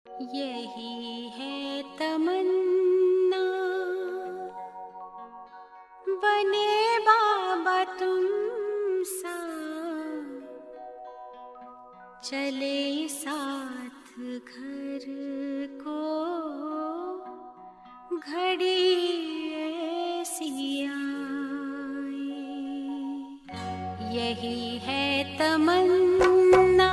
यही है तमन्ना, बने बाबा तुम सा, चले साथ घर को घड़ी ऐसी आए। यही है तमन्ना,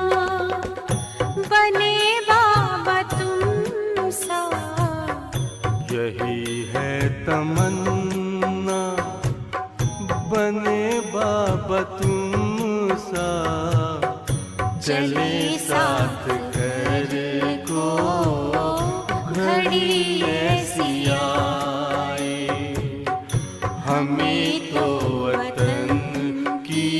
बने बाबा तुम सा। यही है तमन्ना, बने बाबा तुम सा, चले साथ घर को घड़ी ऐसी आए। हमें तो वतन की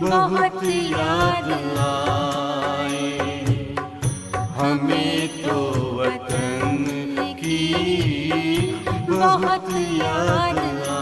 बहुत याद आए। हमें तो वतन की बहुत याद आए।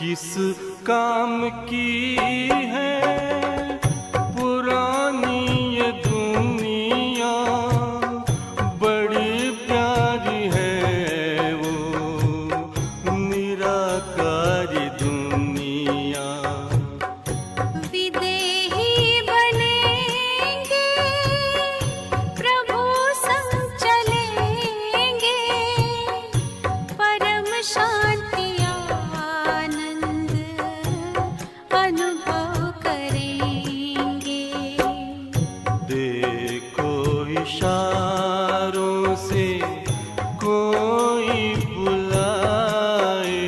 किस काम की है पुरानी ये दुनिया, बड़ी प्यारी है वो निराकारी दुनिया। विदेही बनेंगे, प्रभु संग चलेंगे, परम शांति अनुभव करेंगे। देखो इशारों से कोई बुलाए,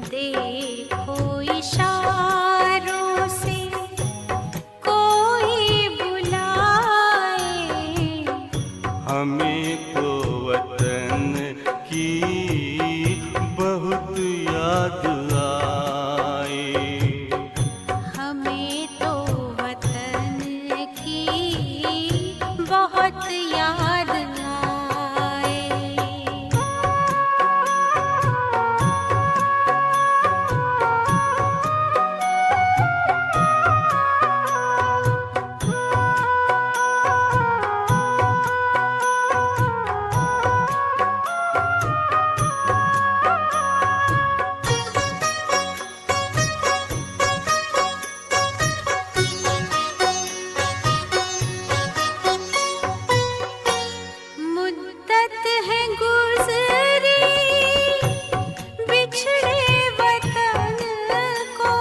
देखो इशारों से कोई बुलाए। हमें तो वतन की बहुत याद आए। हमें तो वतन की बहुत याद आए। मुद्दत है गुज़री बिछड़े वतन को,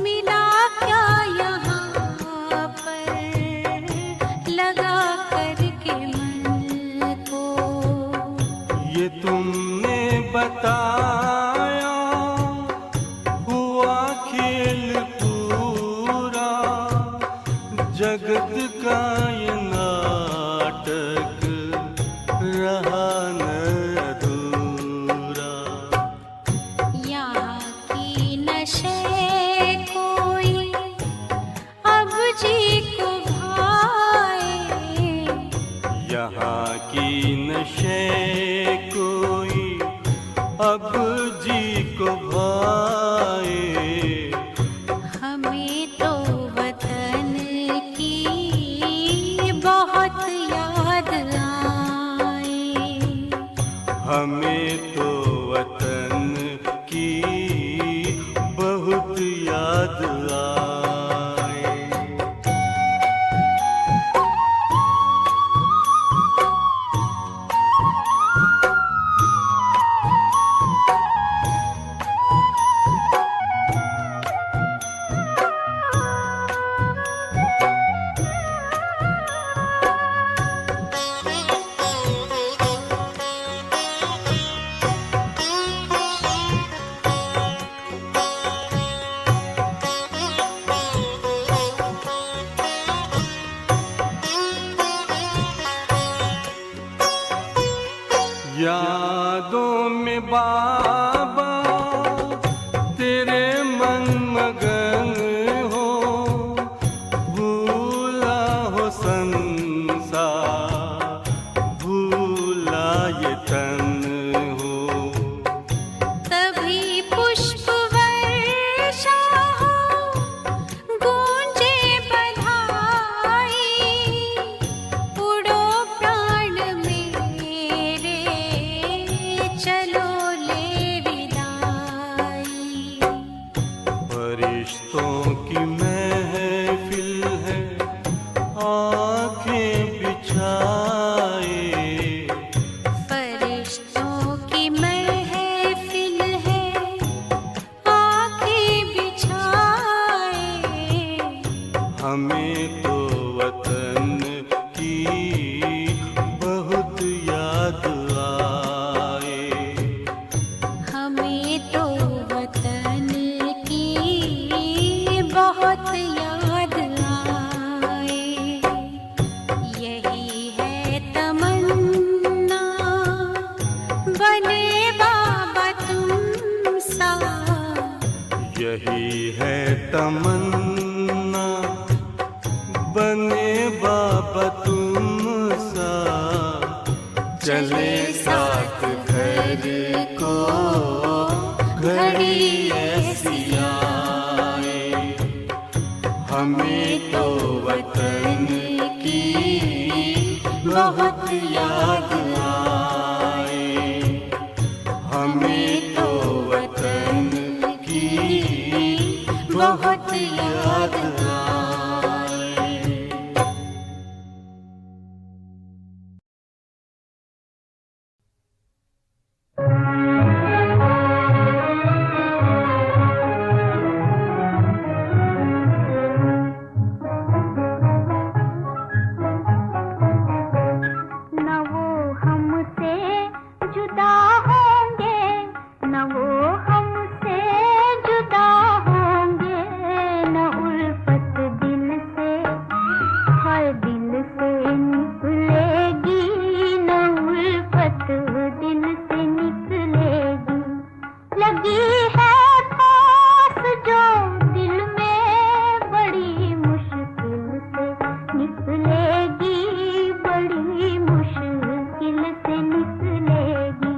मिला क्या यहाँ पर लगा करके मन को। ये तुमने बताया हुआ खेल पूरा, जगत का ये नाटक रहा न अधूरा। यहाँ की नशे कोई अब जी को भाए। यहाँ की नशे कोई अब जी को भाए। हमें तो वतन की बहुत याद आए। हमें तो वतन की बहुत याद आए। बाबा तेरे मन मगन हो, भूला हो संसार, भूला ये तन हो। तभी पुष्प वर्षा हो, गूंजे बधाई, उड़ो प्राण मेरे, चलो ले विदाई। फरिश्तों की महफिल है, आंखें बिछाए, फरिश्तों की महफिल है, आंखें बिछाए। हमें तो वतन की बहुत याद आए। हमें तो वतन की बहुत याद आए। यही है तमन्ना, बने बाबा तुम सा। यही है तमन्ना, बने बाबा तुम सा। चले साथ घर को घड़ी ऐसी आए। हमें तो वतन की बहुत याद आए। हमें तो वतन की बहुत याद आए। न वो हमसे जुदा होंगे, न वो हमसे जुदा होंगे, न उल्फत दिल से, हर दिल से निकलेगी, न उल्फत दिल से निकलेगी। लगी है फांस जो दिल में, बड़ी मुश्किल से निकलेगी, बड़ी मुश्किल से निकलेगी।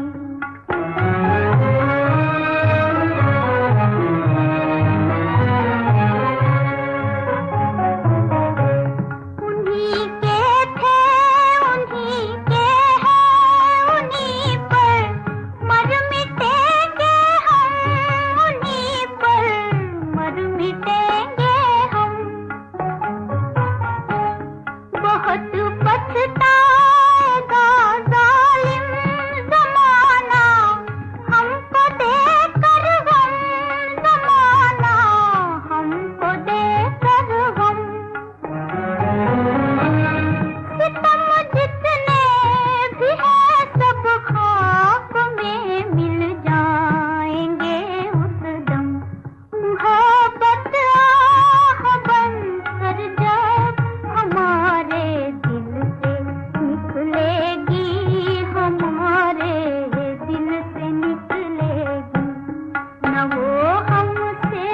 उन्हीं के थे, उन्हीं के हैं, उन्हीं पर मर मिटेंगे हम, उन्हीं पर मर मिटेंगे हम। बहुत पछताएगा जालिम ज़माना, हमको देकर गम, ज़माना हमको देकर गम। सितम जितने भी हैं सब खाक में मिल जाएंगे उस दम। मुहब्बत आह बनकर जब हमारे दिल से निकलेगी, हमारे दिल से निकलेगी। न वो हमसे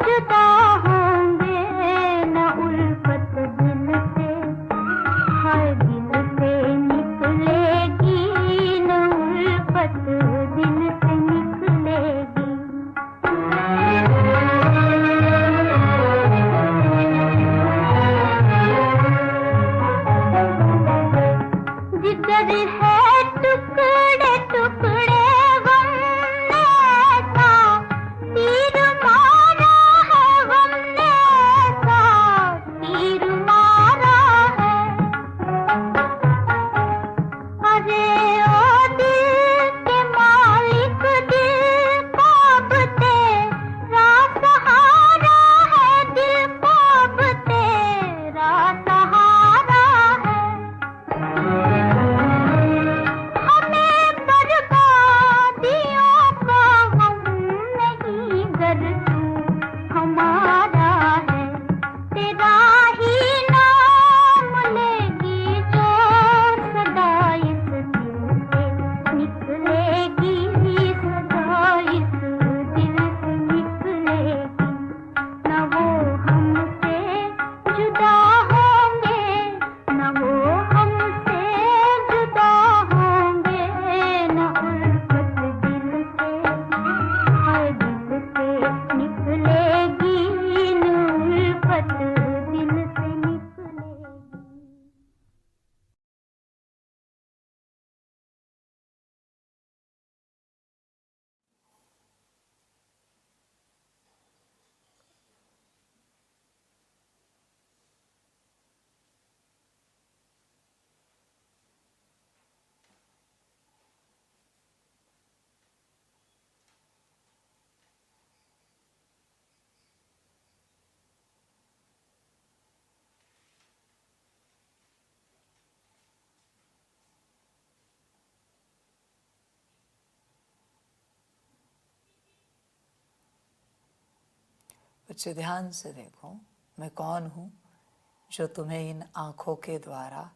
जुदा होंगे, न उल्फत दिल से, हर दिल से निकलेगी, न उल्फत दिल से निकलेगी। जिगर है टुकड़े टुकड़े गम ने ऐसा तीर मारा है, गम ने ऐसा तीर मारा है। अरे ओ दिल के मालिक, दिल को अब तेरा सहारा है, दिल को अब तेरा सहारा है। हमें बर्बादियों का गम नहीं, गर तू हमारा है। तेरा ही नाम लेगी जो सदा इस दिल से निकलेगी, बच्चे ध्यान से देखो, मैं कौन हूँ जो तुम्हें इन आँखों के द्वारा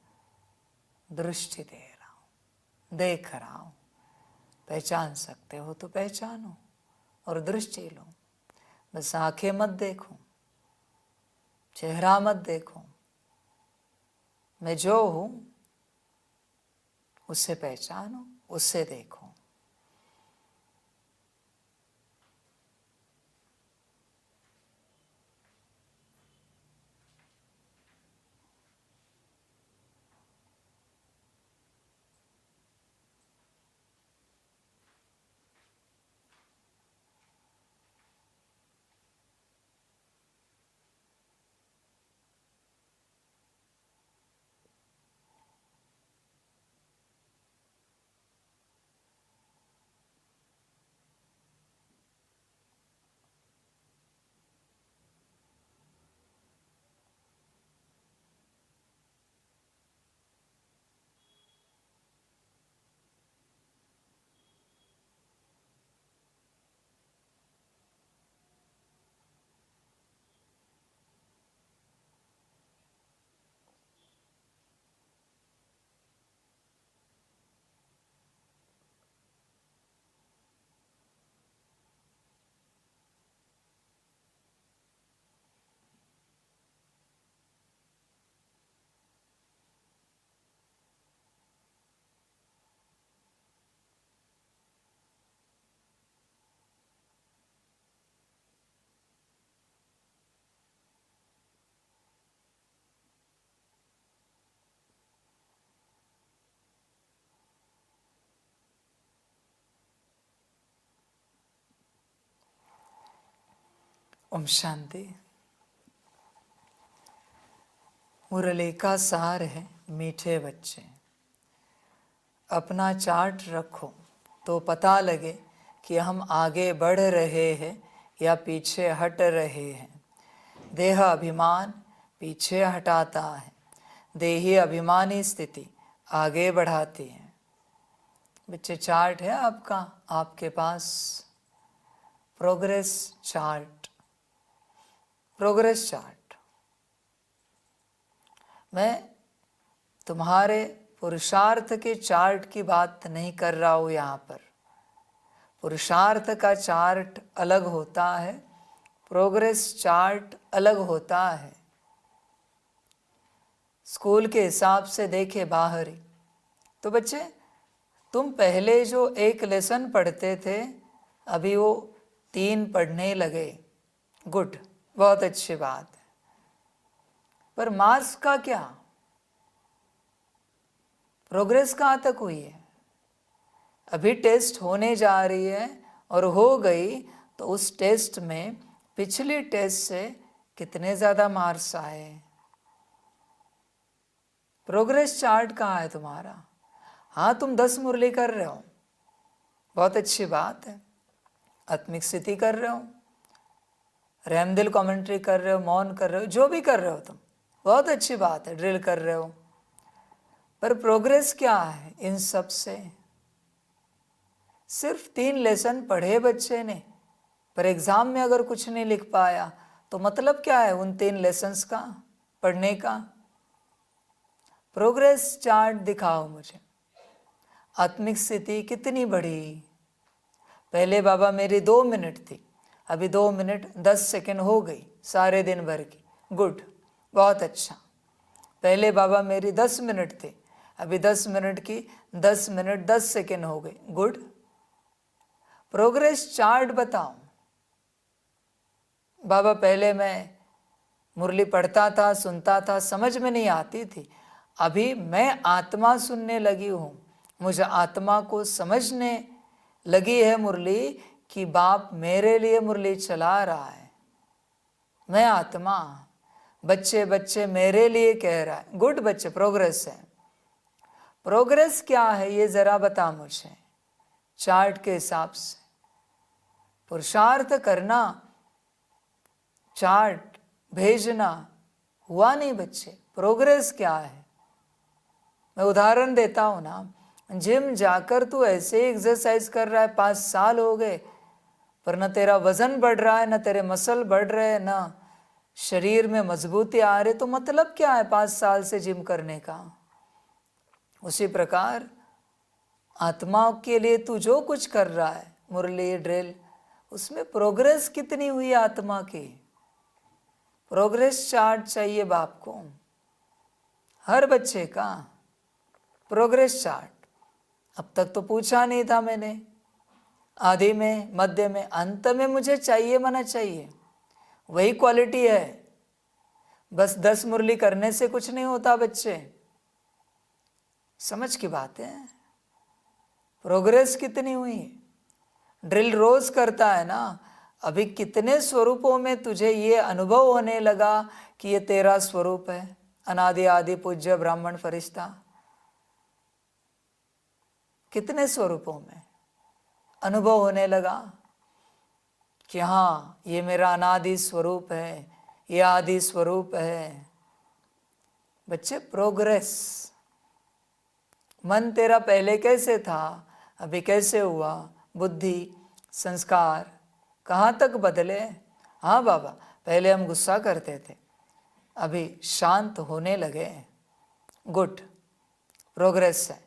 दृष्टि दे रहा हूँ, देख रहा हूँ। पहचान सकते हो तो पहचानो और दृष्टि लो। बस आंखें मत देखो, चेहरा मत देखो, मैं जो हूँ उससे पहचानो, उससे देखो। ओम शांति। मुरली का सार है मीठे बच्चे। अपना चार्ट रखो तो पता लगे कि हम आगे बढ़ रहे हैं या पीछे हट रहे हैं। देह अभिमान पीछे हटाता है, देही अभिमानी स्थिति आगे बढ़ाती है। बच्चे चार्ट है आपका, आपके पास प्रोग्रेस चार्ट। प्रोग्रेस चार्ट मैं तुम्हारे पुरुषार्थ के चार्ट की बात नहीं कर रहा हूँ। यहाँ पर पुरुषार्थ का चार्ट अलग होता है, प्रोग्रेस चार्ट अलग होता है। स्कूल के हिसाब से देखे बाहरी तो बच्चे तुम पहले जो एक लेसन पढ़ते थे अभी वो 3 पढ़ने लगे। गुड, बहुत अच्छी बात है। पर मार्क्स का क्या? प्रोग्रेस कहाँ तक हुई है? अभी टेस्ट होने जा रही है और हो गई तो उस टेस्ट में पिछली टेस्ट से कितने ज़्यादा मार्क्स आए? प्रोग्रेस चार्ट कहाँ है तुम्हारा? हाँ, तुम 10 मुरली कर रहे हो, बहुत अच्छी बात है। आत्मिक स्थिति कर रहे हो, रहमदिल कमेंट्री कर रहे हो, मौन कर रहे हो, जो भी कर रहे हो तुम, बहुत अच्छी बात है। ड्रिल कर रहे हो, पर प्रोग्रेस क्या है इन सब से? सिर्फ 3 लेसन पढ़े बच्चे ने, पर एग्जाम में अगर कुछ नहीं लिख पाया तो मतलब क्या है उन 3 लेसन्स का पढ़ने का? प्रोग्रेस चार्ट दिखाओ मुझे। आत्मिक स्थिति कितनी बढ़ी? पहले बाबा मेरी 2 मिनट थी, अभी 2 मिनट 10 सेकंड हो गई सारे दिन भर की। गुड, बहुत अच्छा। पहले बाबा मेरी 10 मिनट थे, अभी 10 मिनट की 10 मिनट 10 सेकंड हो गई। गुड। प्रोग्रेस चार्ट बताओ। बाबा पहले मैं मुरली पढ़ता था, सुनता था, समझ में नहीं आती थी, अभी मैं आत्मा सुनने लगी हूँ, मुझे आत्मा को समझने लगी है मुरली कि बाप मेरे लिए मुरली चला रहा है। मैं आत्मा, बच्चे बच्चे मेरे लिए कह रहा है। गुड बच्चे, प्रोग्रेस है। प्रोग्रेस क्या है ये जरा बता मुझे चार्ट के हिसाब से। पुरुषार्थ करना, चार्ट भेजना हुआ नहीं बच्चे। प्रोग्रेस क्या है? मैं उदाहरण देता हूँ ना, जिम जाकर तू ऐसे ही एक्सरसाइज कर रहा है, 5 साल हो गए, पर न तेरा वजन बढ़ रहा है, न तेरे मसल बढ़ रहे हैं, न शरीर में मजबूती आ रही, तो मतलब क्या है 5 साल से जिम करने का। उसी प्रकार आत्मा के लिए तू जो कुछ कर रहा है, मुरली ड्रिल, उसमें प्रोग्रेस कितनी हुई आत्मा की, प्रोग्रेस चार्ट चाहिए बाप को, हर बच्चे का प्रोग्रेस चार्ट। अब तक तो पूछा नहीं था मैंने, आदि में, मध्य में, अंत में मुझे चाहिए मना चाहिए, वही क्वालिटी है। बस 10 मुरली करने से कुछ नहीं होता बच्चे, समझ की बात है। प्रोग्रेस कितनी हुई, ड्रिल रोज करता है ना, अभी कितने स्वरूपों में तुझे ये अनुभव होने लगा कि ये तेरा स्वरूप है, अनादि आदि पूज्य ब्राह्मण फरिश्ता। कितने स्वरूपों में अनुभव होने लगा कि हाँ ये मेरा अनादि स्वरूप है, ये आदि स्वरूप है। बच्चे प्रोग्रेस, मन तेरा पहले कैसे था, अभी कैसे हुआ, बुद्धि संस्कार कहाँ तक बदले। हाँ बाबा, पहले हम गुस्सा करते थे, अभी शांत होने लगे। गुड, प्रोग्रेस है।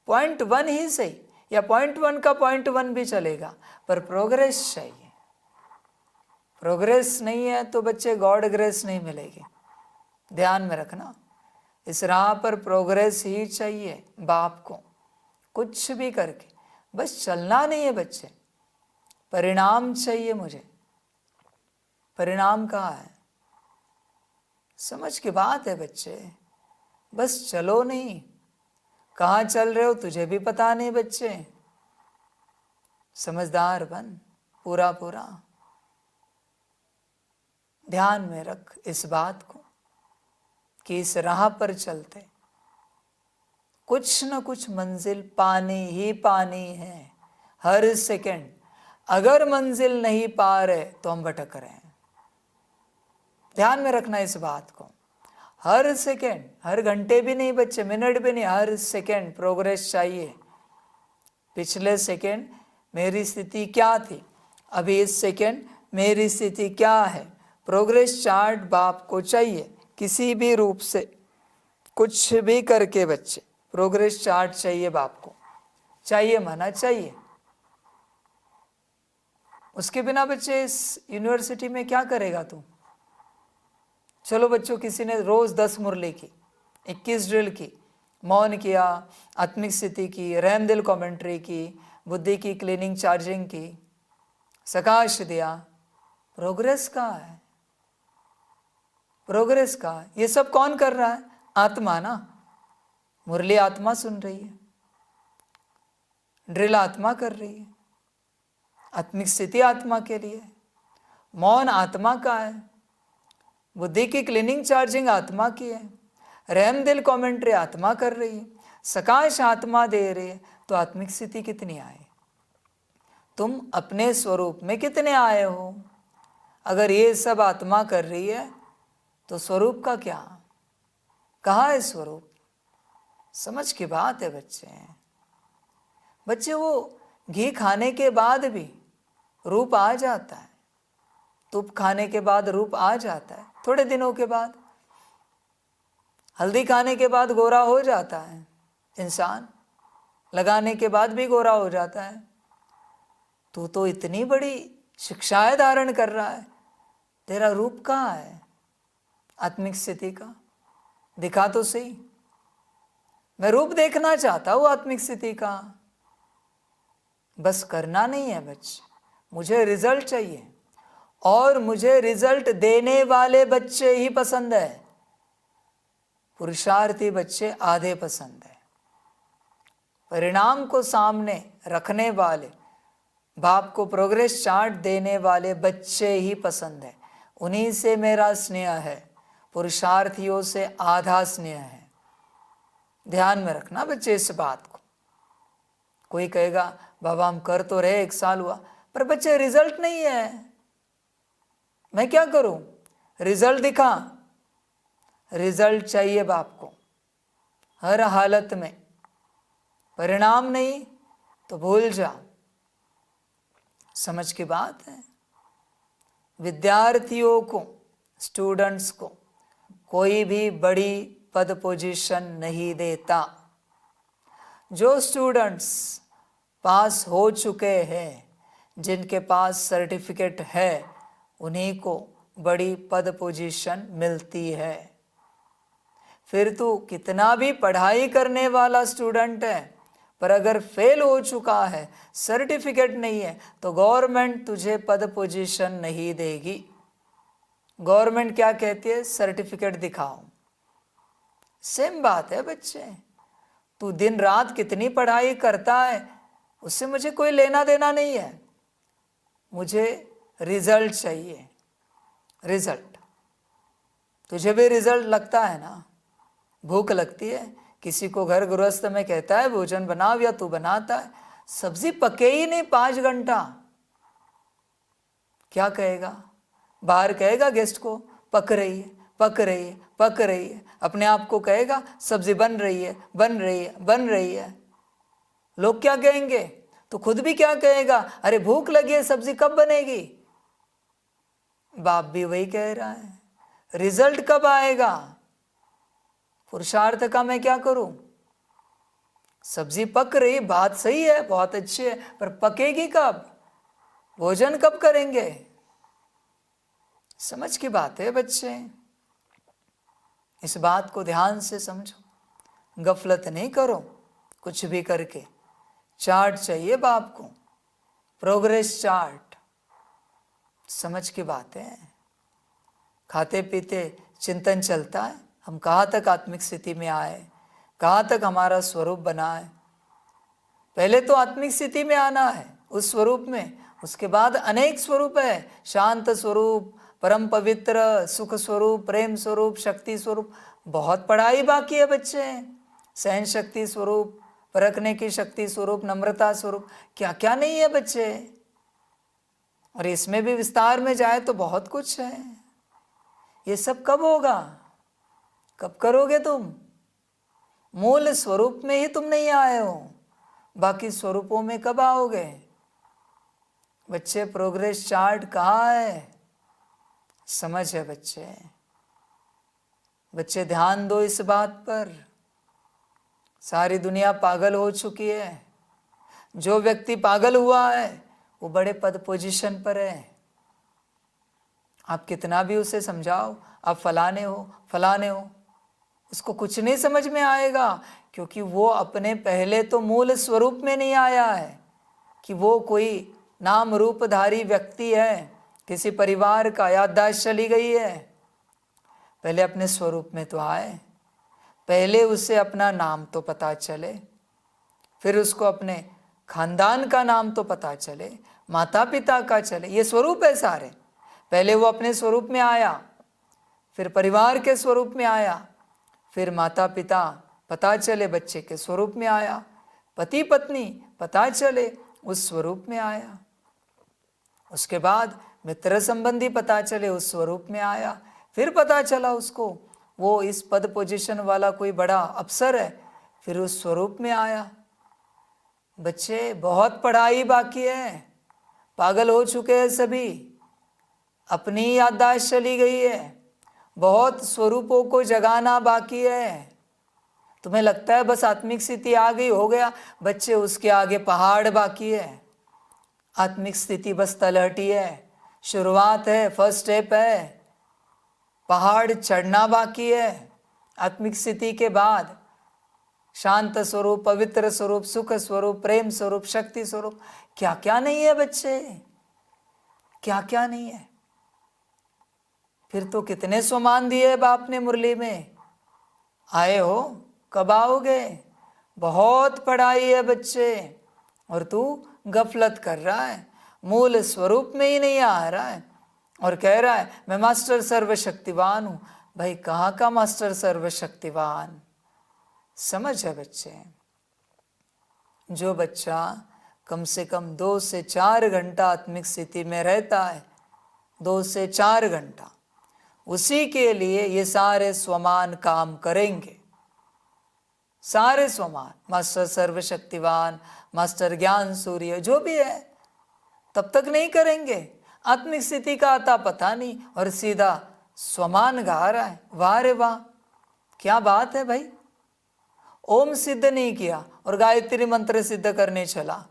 पॉइंट 1 ही सही, या पॉइंट 1 का पॉइंट 1 भी चलेगा, पर प्रोग्रेस चाहिए। प्रोग्रेस नहीं है तो बच्चे गॉड ग्रेस नहीं मिलेगी, ध्यान में रखना। इस राह पर प्रोग्रेस ही चाहिए बाप को, कुछ भी करके बस चलना नहीं है बच्चे, परिणाम चाहिए मुझे। परिणाम कहाँ है, समझ की बात है बच्चे, बस चलो नहीं। कहाँ चल रहे हो तुझे भी पता नहीं बच्चे, समझदार बन पूरा पूरा। ध्यान में रख इस बात को कि इस राह पर चलते कुछ न कुछ मंजिल पानी ही पानी है हर सेकंड। अगर मंजिल नहीं पा रहे तो हम भटक रहे हैं, ध्यान में रखना इस बात को। हर सेकंड, हर घंटे भी नहीं बच्चे, मिनट भी नहीं, हर सेकंड प्रोग्रेस चाहिए। पिछले सेकंड मेरी स्थिति क्या थी, अभी इस सेकंड मेरी स्थिति क्या है, प्रोग्रेस चार्ट बाप को चाहिए। किसी भी रूप से कुछ भी करके बच्चे प्रोग्रेस चार्ट चाहिए बाप को, चाहिए माना चाहिए। उसके बिना बच्चे इस यूनिवर्सिटी में क्या करेगा तू। चलो बच्चों, किसी ने रोज 10 मुरली की, 21 ड्रिल की, मौन किया, आत्मिक स्थिति की, रहम दिल कमेंट्री की, बुद्धि की क्लीनिंग चार्जिंग की, सकाश दिया, प्रोग्रेस कहाँ है, प्रोग्रेस कहाँ है। ये सब कौन कर रहा है, आत्मा ना। मुरली आत्मा सुन रही है, ड्रिल आत्मा कर रही है, आत्मिक स्थिति आत्मा के लिए, मौन आत्मा का है, बुद्धि की क्लीनिंग चार्जिंग आत्मा की है, रहम दिल कमेंट्री आत्मा कर रही है, सकाश आत्मा दे रही है। तो आत्मिक स्थिति कितनी आए, तुम अपने स्वरूप में कितने आए हो। अगर ये सब आत्मा कर रही है तो स्वरूप का क्या, कहाँ है स्वरूप। समझ की बात है बच्चे। बच्चे वो घी खाने के बाद भी रूप आ जाता है, तुप खाने के बाद रूप आ जाता है, थोड़े दिनों के बाद। हल्दी खाने के बाद गोरा हो जाता है इंसान, लगाने के बाद भी गोरा हो जाता है। तू तो इतनी बड़ी शिक्षाएं धारण कर रहा है, तेरा रूप कहाँ है आत्मिक स्थिति का, दिखा तो सही। मैं रूप देखना चाहता हूँ आत्मिक स्थिति का। बस करना नहीं है बच्चे, मुझे रिजल्ट चाहिए, और मुझे रिजल्ट देने वाले बच्चे ही पसंद है, पुरुषार्थी बच्चे आधे पसंद है। परिणाम को सामने रखने वाले, बाप को प्रोग्रेस चार्ट देने वाले बच्चे ही पसंद है। उन्हीं से मेरा स्नेह है, पुरुषार्थियों से आधा स्नेह है। ध्यान में रखना बच्चे इस बात को। कोई कहेगा बाबा हम कर तो रहे, 1 साल हुआ, पर बच्चे रिजल्ट नहीं है, मैं क्या करूं, रिजल्ट दिखा। रिजल्ट चाहिए बाप को हर हालत में, परिणाम नहीं तो भूल जा। समझ की बात है। विद्यार्थियों को, स्टूडेंट्स को कोई भी बड़ी पद पोजीशन नहीं देता। जो स्टूडेंट्स पास हो चुके हैं, जिनके पास सर्टिफिकेट है, उन्हीं को बड़ी पद पोजीशन मिलती है। फिर तू कितना भी पढ़ाई करने वाला स्टूडेंट है, पर अगर फेल हो चुका है, सर्टिफिकेट नहीं है, तो गवर्नमेंट तुझे पद पोजीशन नहीं देगी। गवर्नमेंट क्या कहती है? सर्टिफिकेट दिखाओ। सेम बात है बच्चे। तू दिन रात कितनी पढ़ाई करता है, उससे मुझे कोई लेना देना नहीं है। मुझे रिजल्ट चाहिए, रिजल्ट। तुझे भी रिजल्ट लगता है ना? भूख लगती है, किसी को घर गृहस्थ में कहता है भोजन बनाओ, या तू बनाता है, सब्जी पके ही नहीं 5 घंटा, क्या कहेगा? बाहर कहेगा गेस्ट को पक रही है, पक रही है, पक रही है। अपने आप को कहेगा सब्जी बन रही है, बन रही है, बन रही है। लोग क्या कहेंगे? तो खुद भी क्या कहेगा? अरे भूख लगी है, सब्जी कब बनेगी? बाप भी वही कह रहा है। रिजल्ट कब आएगा? पुरुषार्थ का मैं क्या करूं? सब्जी पक रही, बात सही है, बहुत अच्छी है, पर पकेगी कब? भोजन कब करेंगे? समझ की बात है बच्चे। इस बात को ध्यान से समझो, गफलत नहीं करो कुछ भी करके। चार्ट चाहिए बाप को, प्रोग्रेस चार्ट। समझ की बात है। खाते पीते चिंतन चलता है, हम कहाँ तक आत्मिक स्थिति में आए, कहाँ तक हमारा स्वरूप बना है। पहले तो आत्मिक स्थिति में आना है, उस स्वरूप में। उसके बाद अनेक स्वरूप है, शांत स्वरूप, परम पवित्र, सुख स्वरूप, प्रेम स्वरूप, शक्ति स्वरूप। बहुत पढ़ाई बाकी है बच्चे। सहन शक्ति स्वरूप, परखने की शक्ति स्वरूप, नम्रता स्वरूप, क्या क्या नहीं है बच्चे। और इसमें भी विस्तार में जाए तो बहुत कुछ है। ये सब कब होगा? कब करोगे तुम? मूल स्वरूप में ही तुम नहीं आए हो, बाकी स्वरूपों में कब आओगे? बच्चे प्रोग्रेस चार्ट कहाँ है? समझ है बच्चे। बच्चे ध्यान दो इस बात पर। सारी दुनिया पागल हो चुकी है। जो व्यक्ति पागल हुआ है वो बड़े पद पोजीशन पर है। आप कितना भी उसे समझाओ, आप फलाने हो, फलाने हो, उसको कुछ नहीं समझ में आएगा, क्योंकि वो अपने पहले तो मूल स्वरूप में नहीं आया है कि वो कोई नाम रूपधारी व्यक्ति है, किसी परिवार का याददाश्त चली गई है। पहले अपने स्वरूप में तो आए, पहले उसे अपना नाम तो पता चले, फिर उसको अपने खानदान का नाम तो पता चले, माता पिता का चले। ये स्वरूप है सारे। पहले वो अपने स्वरूप में आया, फिर परिवार के स्वरूप में आया, फिर माता पिता पता चले बच्चे के स्वरूप में आया, पति पत्नी पता चले उस स्वरूप में आया, उसके बाद मित्र संबंधी पता चले उस स्वरूप में आया, फिर पता चला उसको वो इस पद पोजीशन वाला कोई बड़ा अफसर है, फिर उस स्वरूप में आया। बच्चे बहुत पढ़ाई बाकी है, पागल हो चुके हैं सभी, अपनी याददाश्त चली गई है, बहुत स्वरूपों को जगाना बाकी है। तुम्हें लगता है बस आत्मिक स्थिति आ गई हो गया, बच्चे उसके आगे पहाड़ बाकी है। आत्मिक स्थिति बस तलहटी है, शुरुआत है, फर्स्ट स्टेप है, पहाड़ चढ़ना बाकी है। आत्मिक स्थिति के बाद शांत स्वरूप, पवित्र स्वरूप, सुख स्वरूप, प्रेम स्वरूप, शक्ति स्वरूप, क्या क्या नहीं है बच्चे, क्या क्या नहीं है। फिर तो कितने सोमान दिए बाप ने मुरली में। आए हो, कब आओगे? बहुत पढ़ाई है बच्चे, और तू गफलत कर रहा है, मूल स्वरूप में ही नहीं आ रहा है, और कह रहा है मैं मास्टर सर्वशक्तिवान हूँ। भाई कहाँ का मास्टर सर्वशक्तिवान? समझ है बच्चे। जो बच्चा कम से कम 2 से 4 घंटा आत्मिक स्थिति में रहता है, 2 से 4 घंटा, उसी के लिए ये सारे स्वमान काम करेंगे। सारे स्वमान, मास्टर सर्वशक्तिवान, मास्टर ज्ञान सूर्य, जो भी है, तब तक नहीं करेंगे। आत्मिक स्थिति का आता पता नहीं और सीधा स्वमान गा रहा है। वाह रे वाह, क्या बात है भाई। ओम सिद्ध नहीं किया और गायत्री मंत्र सिद्ध करने चला,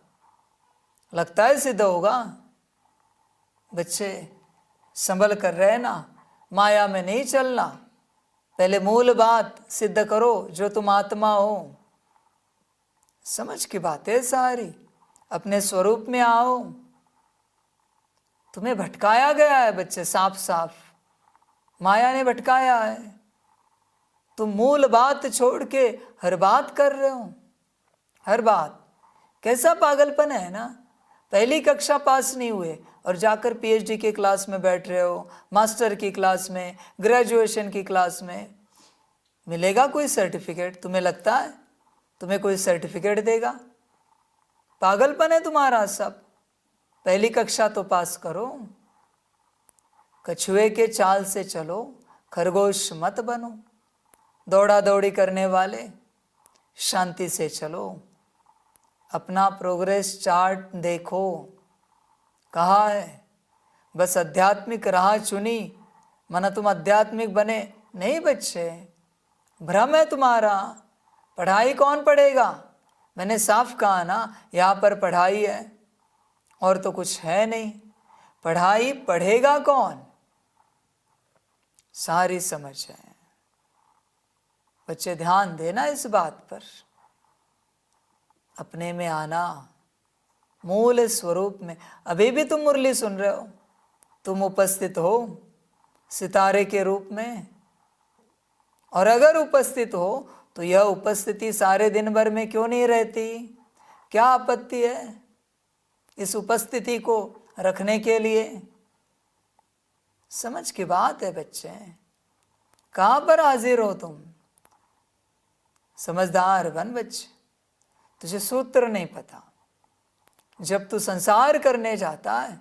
लगता है सिद्ध होगा। बच्चे संभल कर रहे ना, माया में नहीं चलना। पहले मूल बात सिद्ध करो, जो तुम आत्मा हो। समझ की बात है सारी, अपने स्वरूप में आओ। तुम्हें भटकाया गया है बच्चे, साफ साफ माया ने भटकाया है। तुम मूल बात छोड़ के हर बात कर रहे हो, हर बात। कैसा पागलपन है ना। पहली कक्षा पास नहीं हुए और जाकर पीएचडी की क्लास में बैठ रहे हो, मास्टर की क्लास में, ग्रेजुएशन की क्लास में। मिलेगा कोई सर्टिफिकेट? तुम्हें लगता है तुम्हें कोई सर्टिफिकेट देगा? पागलपन है तुम्हारा सब। पहली कक्षा तो पास करो। कछुए के चाल से चलो, खरगोश मत बनो। दौड़ा दौड़ी करने वाले, शांति से चलो। अपना प्रोग्रेस चार्ट देखो, कहाँ है? बस आध्यात्मिक राह चुनी, माना तुम आध्यात्मिक बने? नहीं बच्चे, भ्रम है तुम्हारा। पढ़ाई कौन पढ़ेगा? मैंने साफ कहा ना, यहाँ पर पढ़ाई है और तो कुछ है नहीं। पढ़ाई पढ़ेगा कौन? सारी समझ है। बच्चे ध्यान देना इस बात पर। अपने में आना, मूल स्वरूप में। अभी भी तुम मुरली सुन रहे हो, तुम उपस्थित हो सितारे के रूप में। और अगर उपस्थित हो तो यह उपस्थिति सारे दिन भर में क्यों नहीं रहती? क्या आपत्ति है इस उपस्थिति को रखने के लिए? समझ की बात है बच्चे। कहाँ पर हाजिर हो तुम? समझदार बन बच्चे। तुझे सूत्र नहीं पता। जब तू संसार करने जाता है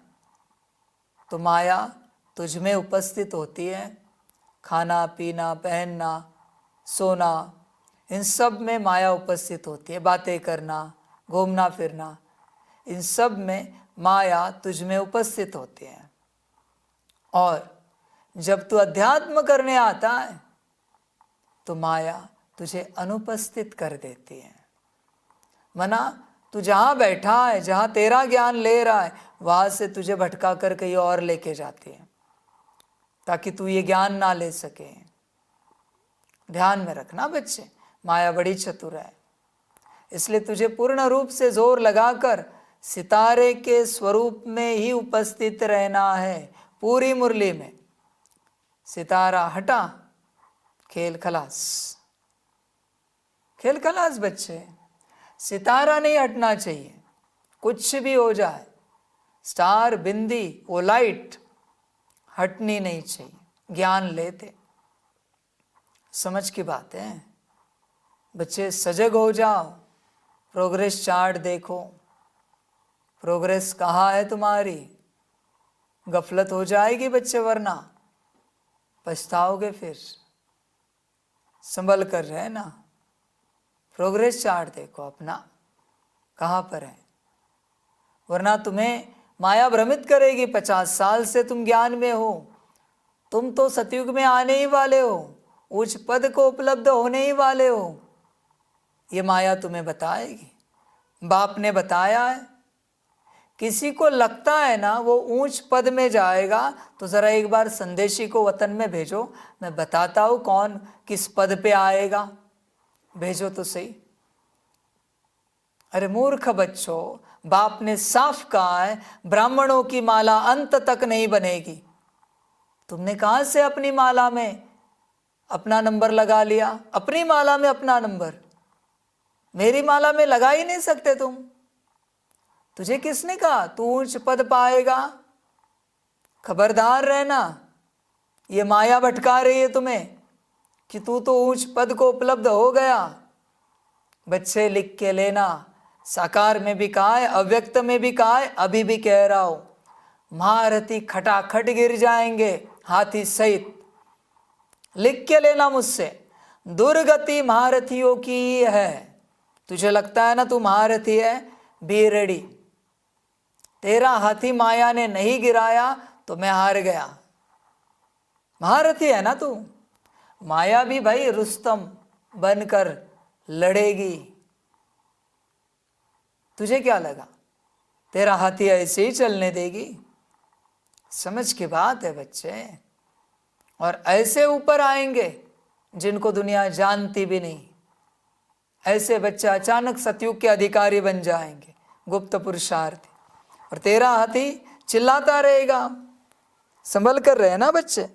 तो माया तुझ में उपस्थित होती है। खाना पीना, पहनना, सोना, इन सब में माया उपस्थित होती है। बातें करना, घूमना फिरना, इन सब में माया तुझ में उपस्थित होती है। और जब तू अध्यात्म करने आता है तो माया तुझे अनुपस्थित कर देती है। मना तू जहाँ बैठा है, जहाँ तेरा ज्ञान ले रहा है, वहाँ से तुझे भटका कर कहीं और लेके जाती है, ताकि तू ये ज्ञान ना ले सके। ध्यान में रखना बच्चे, माया बड़ी चतुर है। इसलिए तुझे पूर्ण रूप से जोर लगाकर सितारे के स्वरूप में ही उपस्थित रहना है। पूरी मुरली में सितारा हटा, खेल खलास। खेल खलास बच्चे। सितारा नहीं हटना चाहिए, कुछ भी हो जाए। स्टार, बिंदी, वो लाइट हटनी नहीं चाहिए। ज्ञान लेते, समझ की बात है बच्चे। सजग हो जाओ, प्रोग्रेस चार्ट देखो। प्रोग्रेस कहाँ है तुम्हारी? गफलत हो जाएगी बच्चे, वरना पछताओगे फिर। संभल कर रहे ना। प्रोग्रेस चार्ट देखो अपना, कहाँ पर है। वरना तुम्हें माया भ्रमित करेगी। 50 साल से तुम ज्ञान में हो, तुम तो सतयुग में आने ही वाले हो, उच्च पद को उपलब्ध होने ही वाले हो। ये माया तुम्हें बताएगी। बाप ने बताया है। किसी को लगता है ना वो ऊंच पद में जाएगा, तो ज़रा एक बार संदेशी को वतन में भेजो, मैं बताता हूँ कौन किस पद पे आएगा। भेजो तो सही। अरे मूर्ख बच्चों, बाप ने साफ कहा है ब्राह्मणों की माला अंत तक नहीं बनेगी। तुमने कहाँ से अपनी माला में अपना नंबर लगा लिया? अपनी माला में अपना नंबर, मेरी माला में लगा ही नहीं सकते तुम। तुझे किसने कहा तू ऊंच पद पाएगा? खबरदार रहना, ये माया भटका रही है तुम्हें कि तू तो ऊंच पद को उपलब्ध हो गया। बच्चे लिख के लेना, साकार में भी कहा है, अव्यक्त में भी कहा है, अभी भी कह रहा हूं। महारथी खटाखट गिर जाएंगे हाथी सहित। लिख के लेना मुझसे, दुर्गति महारथियों की है। तुझे लगता है ना तू महारथी है, बी रेडी। तेरा हाथी माया ने नहीं गिराया तो मैं हार गया। महारथी है ना तू। माया भी भाई रुस्तम बनकर लड़ेगी। तुझे क्या लगा तेरा हाथी ऐसे ही चलने देगी? समझ की बात है बच्चे। और ऐसे ऊपर आएंगे जिनको दुनिया जानती भी नहीं। ऐसे बच्चे अचानक सतयुग के अधिकारी बन जाएंगे, गुप्त पुरुषार्थी। और तेरा हाथी चिल्लाता रहेगा। संभल कर रहे ना बच्चे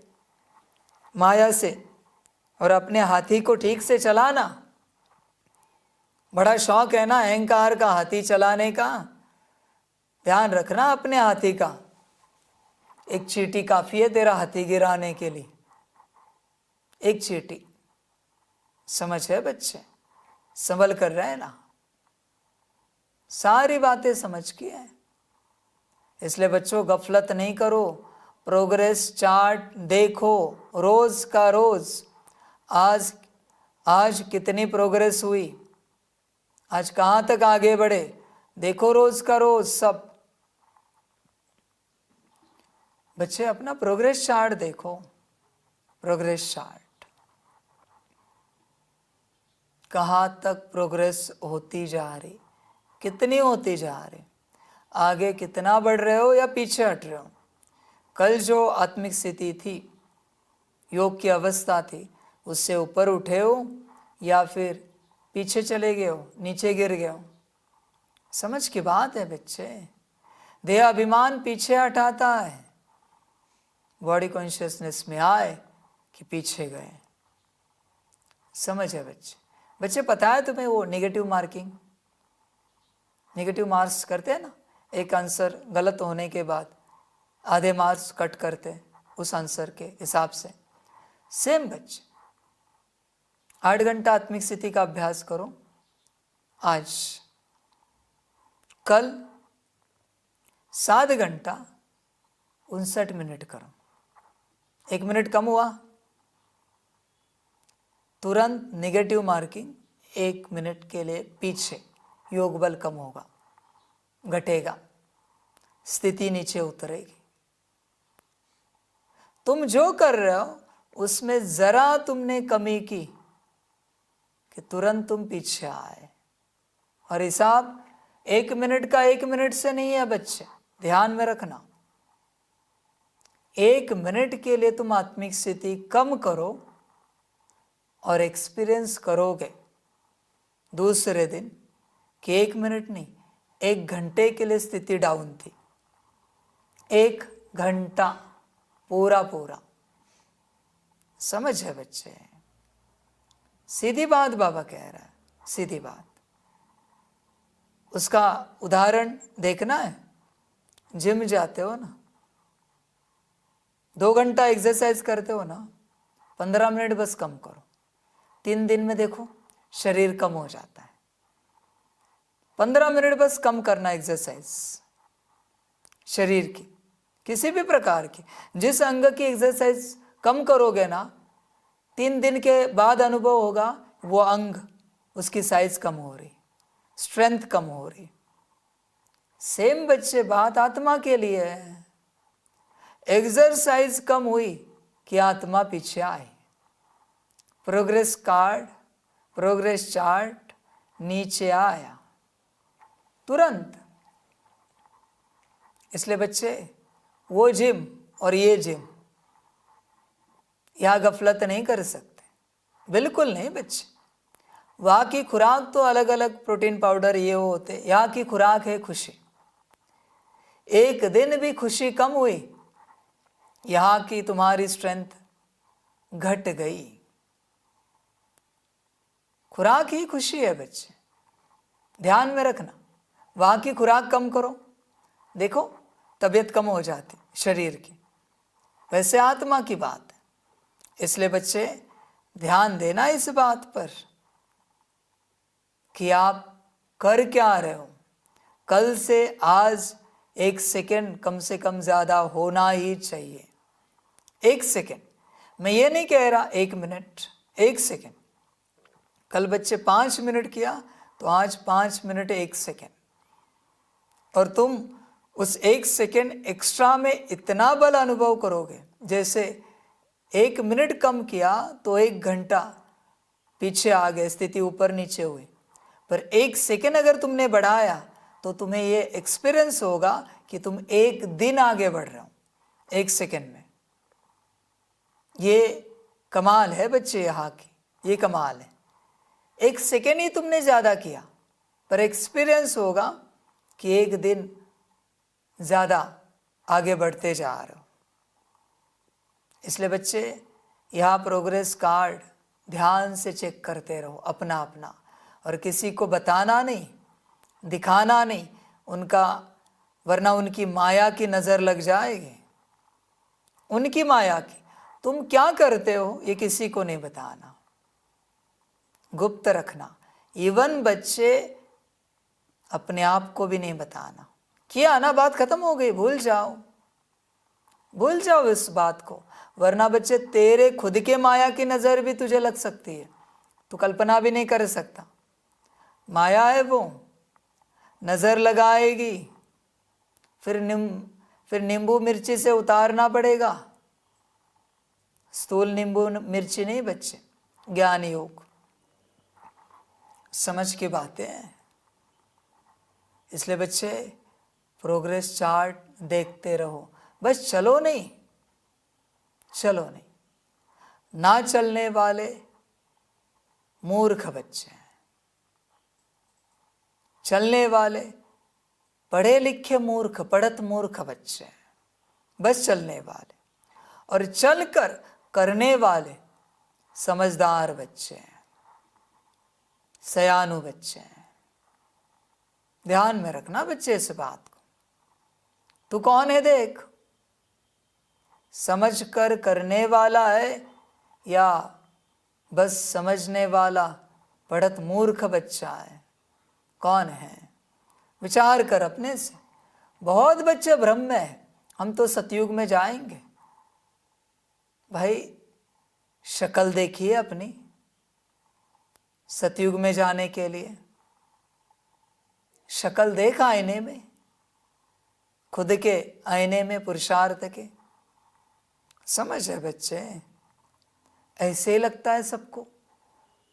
माया से, और अपने हाथी को ठीक से चलाना। बड़ा शौक है ना अहंकार का हाथी चलाने का। ध्यान रखना अपने हाथी का। एक चींटी काफी है तेरा हाथी गिराने के लिए, एक चींटी। समझ है बच्चे? संभल कर रहे ना, सारी बातें समझ की है। इसलिए बच्चों गफलत नहीं करो। प्रोग्रेस चार्ट देखो रोज का रोज। आज कितनी प्रोग्रेस हुई, आज कहाँ तक आगे बढ़े, देखो रोज का रोज सब। बच्चे अपना प्रोग्रेस चार्ट देखो, प्रोग्रेस चार्ट कहाँ तक प्रोग्रेस होती जा रही, कितनी होती जा रही, आगे कितना बढ़ रहे हो या पीछे हट रहे हो। कल जो आत्मिक स्थिति थी, योग की अवस्था थी, उससे ऊपर उठे हो या फिर पीछे चले गए हो, नीचे गिर गए हो। समझ की बात है बच्चे। देह अभिमान पीछे हटाता है, बॉडी कॉन्शियसनेस में आए कि पीछे गए। समझ है बच्चे? बच्चे पता है तुम्हें वो नेगेटिव मार्किंग, नेगेटिव मार्क्स करते हैं ना, एक आंसर गलत होने के बाद आधे मार्क्स कट करते हैं उस आंसर के हिसाब से। सेम बच्चे 8 घंटा आत्मिक स्थिति का अभ्यास करो आज। कल 7 घंटा 59 मिनट करो। 1 मिनट कम हुआ, तुरंत नेगेटिव मार्किंग 1 मिनट के लिए पीछे, योग बल कम होगा, घटेगा, स्थिति नीचे उतरेगी। तुम जो कर रहे हो उसमें जरा तुमने कमी की कि तुरंत तुम पीछे आए। और हिसाब 1 मिनट का 1 मिनट से नहीं है बच्चे, ध्यान में रखना। 1 मिनट के लिए तुम आत्मिक स्थिति कम करो और एक्सपीरियंस करोगे दूसरे दिन कि 1 मिनट नहीं, 1 घंटे के लिए स्थिति डाउन थी। 1 घंटा पूरा पूरा। समझ है बच्चे? सीधी बात बाबा कह रहा है, सीधी बात। उसका उदाहरण देखना है। जिम जाते हो ना, 2 घंटा एक्सरसाइज करते हो ना, 15 मिनट बस कम करो। 3 दिन में देखो शरीर कम हो जाता है। 15 मिनट बस कम करना एक्सरसाइज शरीर की, किसी भी प्रकार की। जिस अंग की एक्सरसाइज कम करोगे ना, 3 दिन के बाद अनुभव होगा वो अंग, उसकी साइज कम हो रही, स्ट्रेंथ कम हो रही। सेम बच्चे बात आत्मा के लिए है। एक्सरसाइज कम हुई कि आत्मा पीछे आई। प्रोग्रेस कार्ड, प्रोग्रेस चार्ट नीचे आया तुरंत। इसलिए बच्चे वो जिम और ये जिम, यहाँ गफलत नहीं कर सकते, बिल्कुल नहीं बच्चे। वहाँ की खुराक तो अलग अलग, प्रोटीन पाउडर ये होते, यहाँ की खुराक है खुशी। एक दिन भी खुशी कम हुई, यहाँ की तुम्हारी स्ट्रेंथ घट गई। खुराक ही खुशी है बच्चे, ध्यान में रखना। वहाँ की खुराक कम करो, देखो तबीयत कम हो जाती शरीर की। वैसे आत्मा की बात है। इसलिए बच्चे ध्यान देना इस बात पर कि आप कर क्या रहे हो। कल से आज 1 सेकेंड कम से कम ज़्यादा होना ही चाहिए। 1 सेकेंड, मैं ये नहीं कह रहा 1 मिनट, 1 सेकेंड। कल बच्चे 5 मिनट किया तो आज 5 मिनट 1 सेकेंड। और तुम उस 1 सेकंड एक्स्ट्रा में इतना बल अनुभव करोगे, जैसे 1 मिनट कम किया तो 1 घंटा पीछे आ गए, स्थिति ऊपर नीचे हुई। पर 1 सेकंड अगर तुमने बढ़ाया तो तुम्हें ये एक्सपीरियंस होगा कि तुम 1 दिन आगे बढ़ रहे हो 1 सेकंड में। ये कमाल है बच्चे, यहाँ की ये कमाल है। 1 सेकंड ही तुमने ज़्यादा किया, पर एक्सपीरियंस होगा कि 1 दिन ज़्यादा आगे बढ़ते जा रहे हो। इसलिए बच्चे यहाँ प्रोग्रेस कार्ड ध्यान से चेक करते रहो अपना अपना, और किसी को बताना नहीं, दिखाना नहीं उनका, वरना उनकी माया की नज़र लग जाएगी। उनकी माया की, तुम क्या करते हो ये किसी को नहीं बताना, गुप्त रखना। इवन बच्चे अपने आप को भी नहीं बताना। किया ना, बात खत्म हो गई, भूल जाओ, भूल जाओ इस बात को, वरना बच्चे तेरे खुद के माया की नज़र भी तुझे लग सकती है, तू कल्पना भी नहीं कर सकता। माया है वो, नज़र लगाएगी, फिर नींबू मिर्ची से उतारना पड़ेगा। स्थूल नींबू मिर्ची नहीं बच्चे, ज्ञान योग, समझ की बातें हैं। इसलिए बच्चे प्रोग्रेस चार्ट देखते रहो, बस चलो नहीं, चलो नहीं। ना चलने वाले मूर्ख बच्चे हैं, चलने वाले पढ़े लिखे मूर्ख, पढ़त मूर्ख बच्चे हैं, बस चलने वाले। और चलकर करने वाले समझदार बच्चे हैं, सयानु बच्चे हैं। ध्यान में रखना बच्चे इस बात को। तू कौन है देख, समझ कर करने वाला है या बस समझने वाला पढ़त मूर्ख बच्चा है? कौन है? विचार कर अपने से। बहुत बच्चे भ्रम में है, हम तो सतयुग में जाएंगे। भाई शक्ल देखिए अपनी, सतयुग में जाने के लिए शक्ल देख आईने में, खुद के आईने में पुरुषार्थ के। समझ है बच्चे, ऐसे ही लगता है सबको,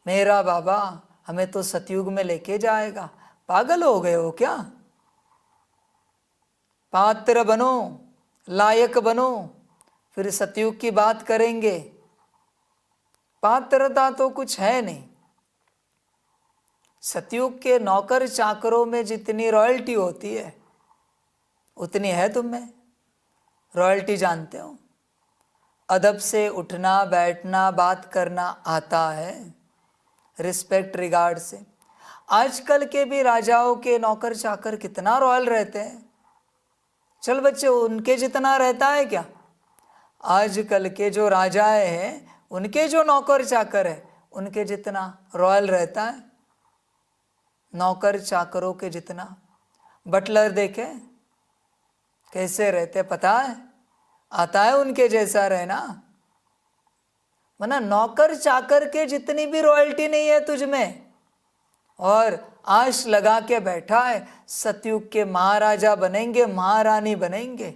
मेरा बाबा हमें तो सतयुग में लेके जाएगा। पागल हो गए हो क्या? पात्र बनो, लायक बनो, फिर सतयुग की बात करेंगे। पात्रता तो कुछ है नहीं। सतयुग के नौकर चाकरों में जितनी रॉयल्टी होती है उतनी है तुम में। रॉयल्टी जानते हो? अदब से उठना बैठना बात करना आता है, रिस्पेक्ट रिगार्ड से। आजकल के भी राजाओं के नौकर चाकर कितना रॉयल रहते हैं। चल बच्चे, उनके जितना रहता है क्या? आजकल के जो राजाएं हैं उनके जो नौकर चाकर है उनके जितना रॉयल रहता है? नौकर चाकरों के जितना। बटलर देखे कैसे रहते, पता है? आता है उनके जैसा रहना। वरना नौकर चाकर के जितनी भी रॉयल्टी नहीं है तुझ में, और आश लगा के बैठा है सतयुग के महाराजा बनेंगे, महारानी बनेंगे।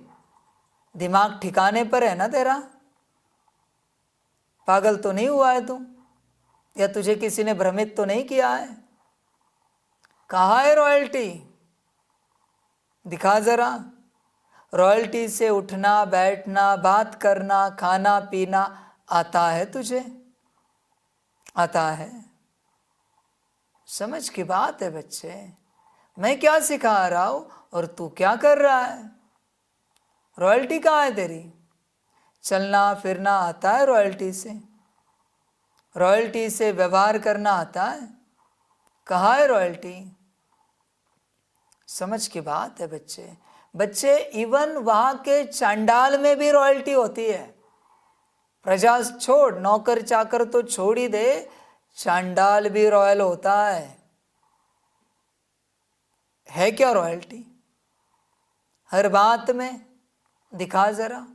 दिमाग ठिकाने पर है ना तेरा? पागल तो नहीं हुआ है तू? या तुझे किसी ने भ्रमित तो नहीं किया है? कहाँ है रॉयल्टी? दिखा जरा। रॉयल्टी से उठना बैठना बात करना खाना पीना आता है तुझे? आता है? समझ की बात है बच्चे। मैं क्या सिखा रहा हूं और तू क्या कर रहा है? रॉयल्टी कहाँ है तेरी? चलना फिरना आता है रॉयल्टी से? रॉयल्टी से व्यवहार करना आता है? कहाँ है रॉयल्टी? समझ की बात है बच्चे। बच्चे इवन वहाँ के चांडाल में भी रॉयल्टी होती है। प्रजा छोड़, नौकर चाकर तो छोड़ ही दे, चांडाल भी रॉयल होता है क्या रॉयल्टी? हर बात में दिखा जरा,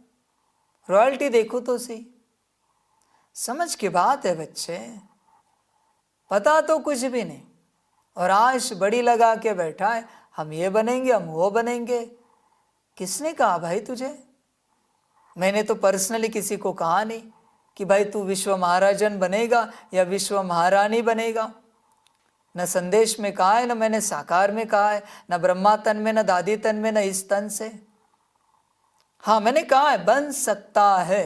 रॉयल्टी देखो तो सही। समझ की बात है बच्चे। पता तो कुछ भी नहीं और आश बड़ी लगा के बैठा है, हम ये बनेंगे हम वो बनेंगे। किसने कहा भाई तुझे? मैंने तो पर्सनली किसी को कहा नहीं कि भाई तू विश्व महाराजन बनेगा या विश्व महारानी बनेगा। न संदेश में कहा है, न मैंने साकार में कहा है, न ब्रह्मा तन में, न दादी तन में, न इस तन से। हाँ, मैंने कहा है बन सकता है,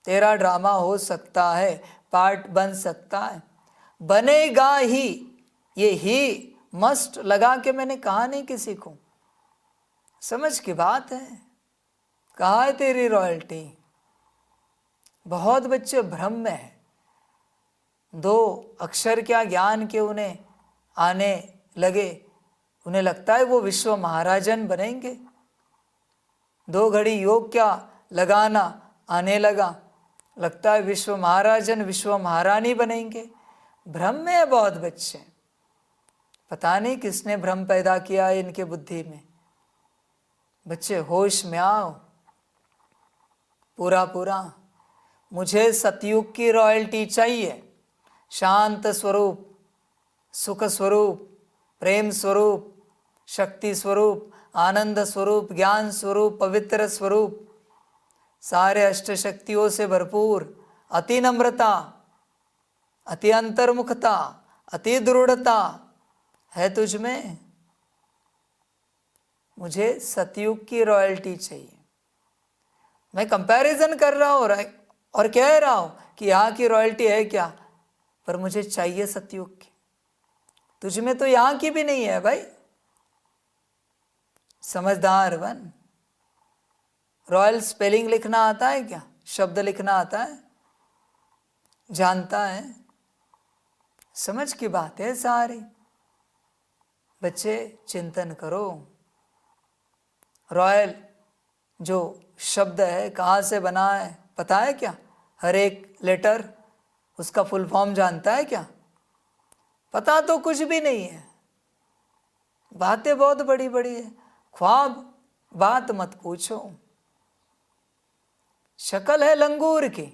तेरा ड्रामा हो सकता है, पार्ट बन सकता है, बनेगा ही। ये ही मस्ट लगा के मैंने कहा नहीं किसी को। समझ की बात है। कहाँ है तेरी रॉयल्टी? बहुत बच्चे भ्रम में है। 2 अक्षर क्या ज्ञान के उन्हें आने लगे, उन्हें लगता है वो विश्व महाराजन बनेंगे। 2 घड़ी योग क्या लगाना आने लगा, लगता है विश्व महाराजन विश्व महारानी बनेंगे। भ्रम में है बहुत बच्चे। पता नहीं किसने भ्रम पैदा किया है इनके बुद्धि में। बच्चे होश में आओ पूरा। मुझे सतयुग की रॉयल्टी चाहिए। शांत स्वरूप, सुख स्वरूप, प्रेम स्वरूप, शक्ति स्वरूप, आनंद स्वरूप, ज्ञान स्वरूप, पवित्र स्वरूप, सारे अष्ट शक्तियों से भरपूर, अति नम्रता, अति अंतर्मुखता, अति दृढ़ता है तुझ में। मुझे सतयुग की रॉयल्टी चाहिए। मैं कंपैरिजन कर रहा हूँ और कह रहा हूँ कि यहाँ की रॉयल्टी है क्या, पर मुझे चाहिए सतयुग की। तुझ में तो यहाँ की भी नहीं है भाई। समझदार बन। रॉयल स्पेलिंग लिखना आता है क्या? शब्द लिखना आता है? जानता है? समझ की बात है सारी। बच्चे चिंतन करो। रॉयल जो शब्द है कहाँ से बना है पता है क्या? हर एक लेटर उसका फुल फॉर्म जानता है क्या? पता तो कुछ भी नहीं है। बातें बहुत बड़ी बड़ी है। ख्वाब बात मत पूछो। शक्ल है लंगूर की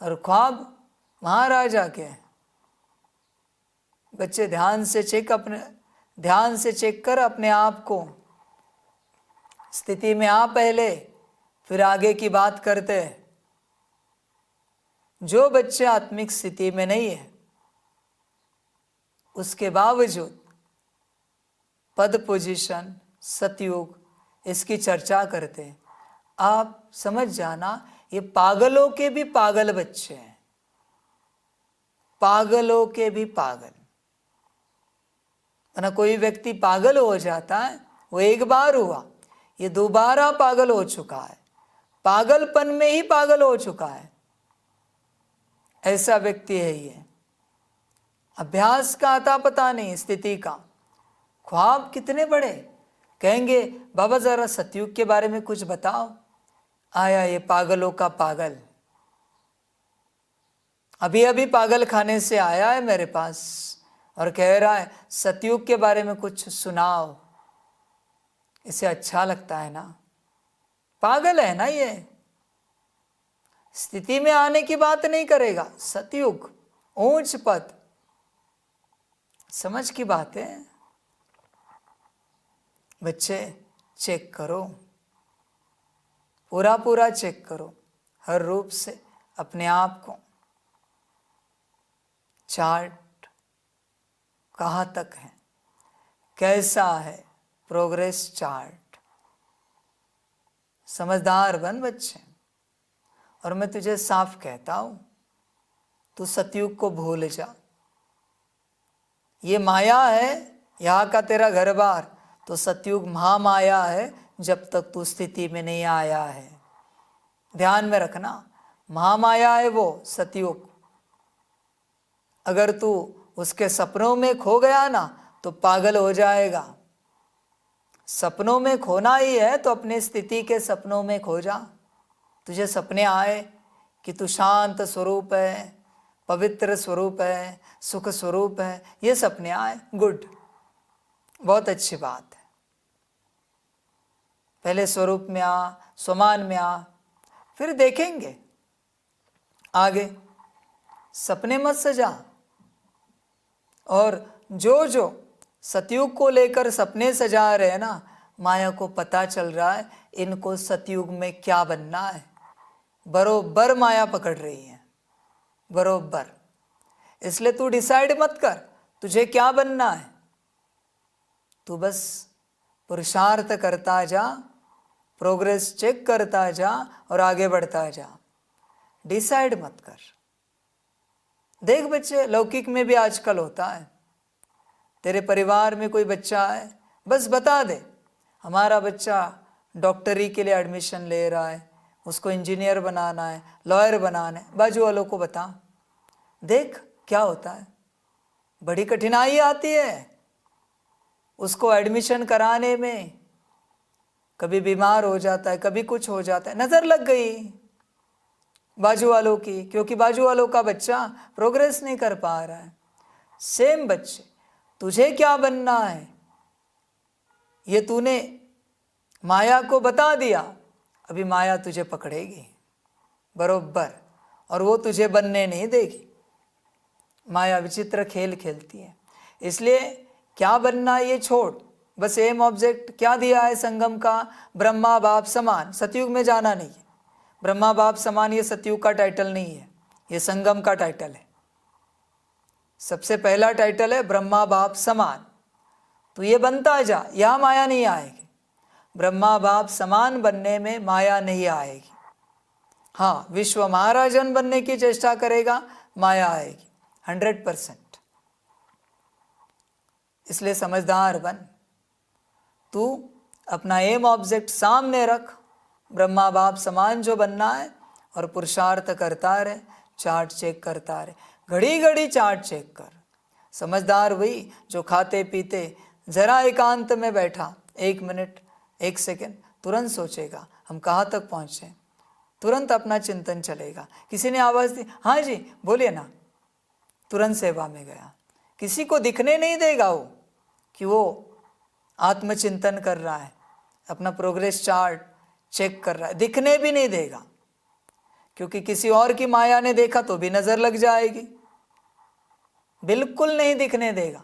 और ख्वाब महाराजा के। बच्चे ध्यान से चेक कर अपने आप को। स्थिति में आ पहले, फिर आगे की बात करते। जो बच्चे आत्मिक स्थिति में नहीं है उसके बावजूद पद पोजीशन सतयुग इसकी चर्चा करते। आप समझ जाना ये पागलों के भी पागल बच्चे हैं। पागलों के भी पागल। ना कोई व्यक्ति पागल हो जाता है, वो एक बार हुआ, ये दोबारा पागल हो चुका है। पागलपन में ही पागल हो चुका है। ऐसा व्यक्ति है ये। अभ्यास का आता पता नहीं, स्थिति का। ख्वाब कितने बड़े। कहेंगे बाबा जरा सतयुग के बारे में कुछ बताओ। आया ये पागलों का पागल। अभी अभी पागल खाने से आया है मेरे पास और कह रहा है सतयुग के बारे में कुछ सुनाओ। इसे अच्छा लगता है ना? पागल है ना ये। स्थिति में आने की बात नहीं करेगा। सतयुग ऊंच पद। समझ की बात है। बच्चे चेक करो, पूरा चेक करो हर रूप से अपने आप को। चार्ट कहाँ तक है, कैसा है प्रोग्रेस चार्ट। समझदार बन बच्चे। और मैं तुझे साफ कहता हूं, तू सतयुग को भूल जा। ये माया है यहाँ का तेरा घर बार, तो सतयुग महामाया है जब तक तू स्थिति में नहीं आया है। ध्यान में रखना, महामाया है वो सतयुग। अगर तू उसके सपनों में खो गया ना तो पागल हो जाएगा। सपनों में खोना ही है तो अपनी स्थिति के सपनों में खो जा। तुझे सपने आए कि तू शांत स्वरूप है, पवित्र स्वरूप है, सुख स्वरूप है, ये सपने आए, गुड, बहुत अच्छी बात है। पहले स्वरूप में आ, स्वमान में आ, फिर देखेंगे आगे। सपने मत सजा। और जो सतयुग को लेकर सपने सजा रहे हैं ना, माया को पता चल रहा है इनको सतयुग में क्या बनना है। बरोबर माया पकड़ रही है, बरोबर। इसलिए तू डिसाइड मत कर तुझे क्या बनना है, तू बस पुरुषार्थ करता जा, प्रोग्रेस चेक करता जा और आगे बढ़ता जा। डिसाइड मत कर। देख बच्चे, लौकिक में भी आजकल होता है, तेरे परिवार में कोई बच्चा है, बस बता दे हमारा बच्चा डॉक्टरी के लिए एडमिशन ले रहा है, उसको इंजीनियर बनाना है, लॉयर बनाना है, बाजू वालों को बता। देख क्या होता है, बड़ी कठिनाई आती है उसको एडमिशन कराने में। कभी बीमार हो जाता है, कभी कुछ हो जाता है, नज़र लग गई बाजू वालों की, क्योंकि बाजू वालों का बच्चा प्रोग्रेस नहीं कर पा रहा है। सेम बच्चे, तुझे क्या बनना है ये तूने माया को बता दिया, अभी माया तुझे पकड़ेगी बरोबर, और वो तुझे बनने नहीं देगी। माया विचित्र खेल खेलती है। इसलिए क्या बनना ये छोड़, बस एम ऑब्जेक्ट क्या दिया है संगम का, ब्रह्मा बाप समान। सतयुग में जाना नहीं है, ब्रह्मा बाप समान ये सतयुग का टाइटल नहीं है, ये संगम का टाइटल है। सबसे पहला टाइटल है ब्रह्मा बाप समान। तो ये बनता जा, यहाँ माया नहीं आएगी। ब्रह्मा बाप समान बनने में माया नहीं आएगी। हाँ, विश्व महाराजन बनने की चेष्टा करेगा, माया आएगी 100%। इसलिए समझदार बन, तू अपना एम ऑब्जेक्ट सामने रख, ब्रह्मा बाप समान जो बनना है, और पुरुषार्थ करता रहे, चार्ट चेक करता रहे, घड़ी घड़ी चार्ट चेक कर। समझदार वही जो खाते पीते जरा एकांत में बैठा 1 मिनट 1 सेकेंड तुरंत सोचेगा हम कहाँ तक पहुँचे, तुरंत अपना चिंतन चलेगा। किसी ने आवाज़ दी, हाँ जी बोलिए ना, तुरंत सेवा में गया। किसी को दिखने नहीं देगा वो कि वो आत्मचिंतन कर रहा है, अपना प्रोग्रेस चार्ट चेक कर रहा है, दिखने भी नहीं देगा, क्योंकि किसी और की माया ने देखा तो भी नज़र लग जाएगी, बिल्कुल नहीं दिखने देगा।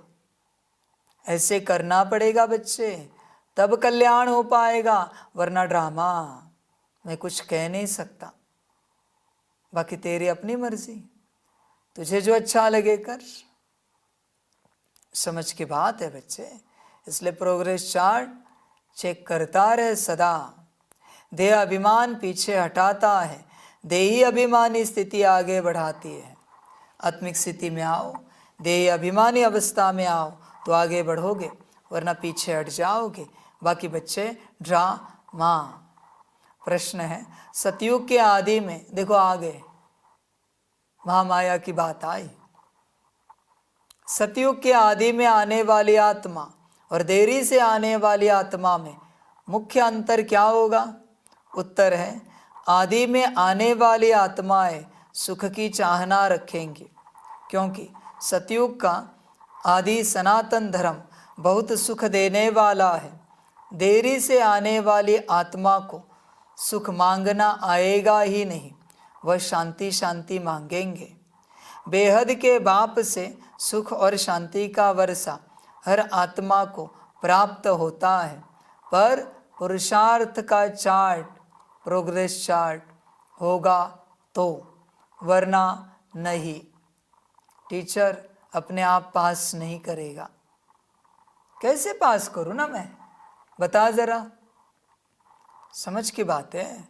ऐसे करना पड़ेगा बच्चे, तब कल्याण हो पाएगा, वरना ड्रामा। मैं कुछ कह नहीं सकता, बाकी तेरी अपनी मर्जी, तुझे जो अच्छा लगे कर। समझ की बात है बच्चे। इसलिए प्रोग्रेस चार्ट चेक करता रहे सदा। देह अभिमान पीछे हटाता है, देही अभिमानी स्थिति आगे बढ़ाती है। आत्मिक स्थिति में आओ, देही अभिमानी अवस्था में आओ तो आगे बढ़ोगे, वरना पीछे हट जाओगे। बाकी बच्चे ड्रामा। प्रश्न है, सतयुग के आदि में देखो आगे महामाया की बात आई। सतयुग के आदि में आने वाली आत्मा और देरी से आने वाली आत्मा में मुख्य अंतर क्या होगा? उत्तर है, आदि में आने वाली आत्माएं सुख की चाहना रखेंगी, क्योंकि सतयुग का आदि सनातन धर्म बहुत सुख देने वाला है। देरी से आने वाली आत्मा को सुख मांगना आएगा ही नहीं, वह शांति शांति मांगेंगे। बेहद के बाप से सुख और शांति का वर्षा हर आत्मा को प्राप्त होता है, पर पुरुषार्थ का चार्ट, प्रोग्रेस चार्ट होगा तो, वरना नहीं। टीचर अपने आप पास नहीं करेगा। कैसे पास करूँ ना मैं, बता ज़रा। समझ की बात है।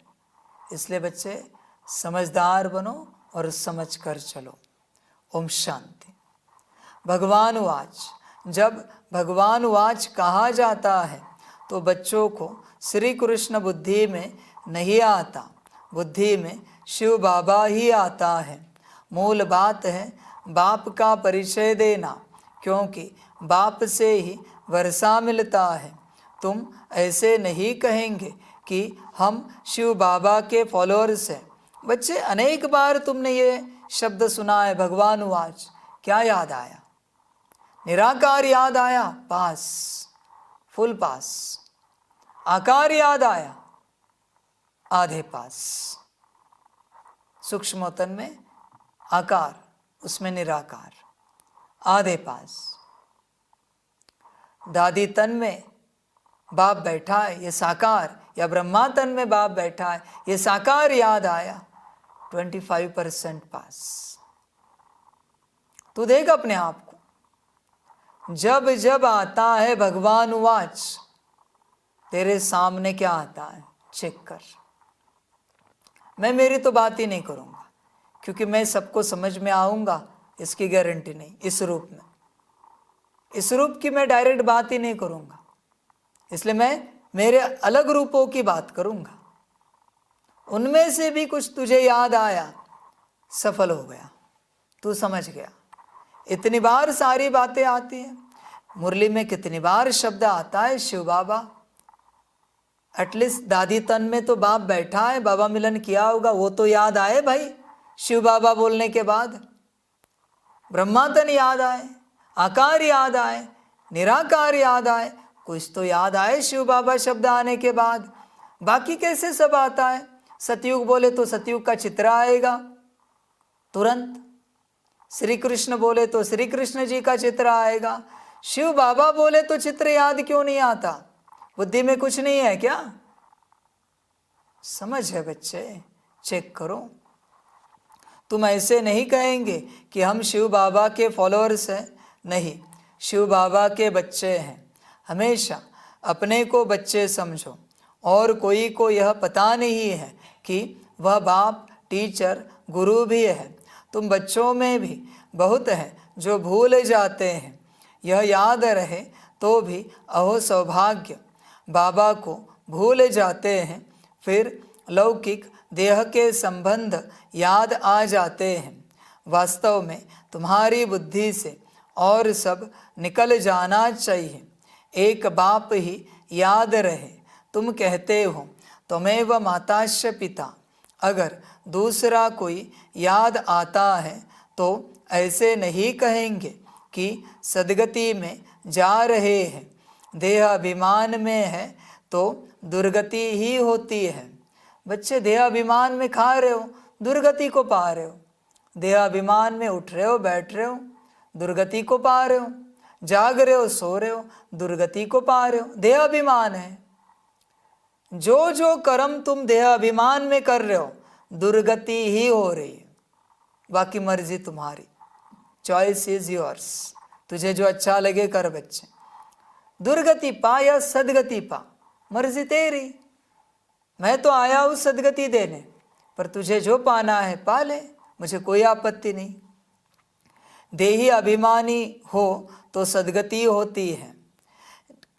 इसलिए बच्चे समझदार बनो और समझ कर चलो। ओम शांति। भगवान वाच। जब भगवान वाच कहा जाता है तो बच्चों को श्री कृष्ण बुद्धि में नहीं आता, बुद्धि में शिव बाबा ही आता है। मूल बात है बाप का परिचय देना, क्योंकि बाप से ही वर्षा मिलता है। तुम ऐसे नहीं कहेंगे कि हम शिव बाबा के फॉलोअर्स हैं। बच्चे अनेक बार तुमने ये शब्द सुना है, भगवान वाच। क्या याद आया? निराकार याद आया, पास, फुल पास। आकार याद आया, आधे पास। सूक्ष्मतन में आकार, उसमें निराकार, आधे पास। दादी तन में बाप बैठा है, ये साकार, या ब्रह्मा तन में बाप बैठा है, ये साकार याद आया, 25% पास। तू देख अपने आप को, जब जब आता है भगवान उवाच, तेरे सामने क्या आता है चेक कर। मैं मेरी तो बात ही नहीं करूंगा, क्योंकि मैं सबको समझ में आऊंगा इसकी गारंटी नहीं। इस रूप में, इस रूप की मैं डायरेक्ट बात ही नहीं करूंगा, इसलिए मैं मेरे अलग रूपों की बात करूंगा। उनमें से भी कुछ तुझे याद आया, सफल हो गया, तू समझ गया। इतनी बार सारी बातें आती हैं, मुरली में कितनी बार शब्द आता है शिव बाबा। एटलीस्ट दादी तन में तो बाप बैठा है, बाबा मिलन किया होगा, वो तो याद आए भाई शिव बाबा बोलने के बाद। ब्रह्मा तन याद आए, आकार याद आए, निराकार याद आए, कुछ तो याद आए शिव बाबा शब्द आने के बाद। बाकी कैसे सब आता है? सतयुग बोले तो सतयुग का चित्र आएगा तुरंत, श्री कृष्ण बोले तो श्री कृष्ण जी का चित्र आएगा, शिव बाबा बोले तो चित्र याद क्यों नहीं आता? बुद्धि में कुछ नहीं है क्या? समझ है बच्चे, चेक करो। तुम ऐसे नहीं कहेंगे कि हम शिव बाबा के फॉलोअर्स हैं, नहीं, शिव बाबा के बच्चे हैं। हमेशा अपने को बच्चे समझो, और कोई को यह पता नहीं है कि वह बाप, टीचर, गुरु भी है। तुम बच्चों में भी बहुत हैं जो भूल जाते हैं। यह याद रहे तो भी अहो सौभाग्य, बाबा को भूल जाते हैं, फिर लौकिक देह के संबंध याद आ जाते हैं। वास्तव में तुम्हारी बुद्धि से और सब निकल जाना चाहिए, एक बाप ही याद रहे। तुम कहते हो त्वमेव माताश्च पिता, अगर दूसरा कोई याद आता है तो ऐसे नहीं कहेंगे कि सदगति में जा रहे हैं। देह अभिमान में है तो दुर्गति ही होती है। बच्चे देह अभिमान में खा रहे हो, दुर्गति को पा रहे हो। देह अभिमान में उठ रहे हो, बैठ रहे हो, दुर्गति को पा रहे हो। जाग रहे हो, सो रहे हो, दुर्गति को पा रहे हो। देह अभिमान है। जो जो कर्म तुम देह अभिमान में कर रहे हो, दुर्गति ही हो रही है। बाकी मर्जी तुम्हारी, चॉइस इज योर्स। तुझे जो अच्छा लगे कर बच्चे, दुर्गति पा या सदगति पा, मर्जी तेरी। मैं तो आया हूँ सदगति देने, पर तुझे जो पाना है पा ले, मुझे कोई आपत्ति नहीं। देही अभिमानी हो तो सदगति होती है।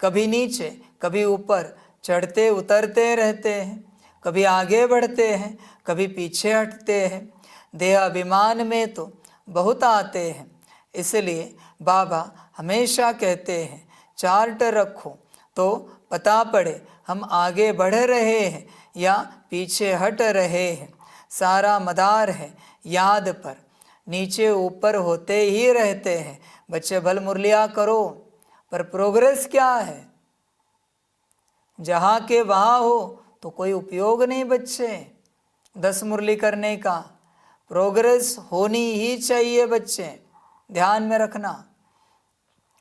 कभी नीचे कभी ऊपर चढ़ते उतरते रहते हैं, कभी आगे बढ़ते हैं, कभी पीछे हटते हैं। देह अभिमान में तो बहुत आते हैं। इसलिए बाबा हमेशा कहते हैं चार्ट रखो तो पता पड़े हम आगे बढ़ रहे हैं या पीछे हट रहे हैं। सारा मदार है याद पर, नीचे ऊपर होते ही रहते हैं। बच्चे भल मुरलिया करो, पर प्रोग्रेस क्या है? जहाँ के वहाँ हो तो कोई उपयोग नहीं बच्चे 10 मुरली करने का। प्रोग्रेस होनी ही चाहिए बच्चे, ध्यान में रखना।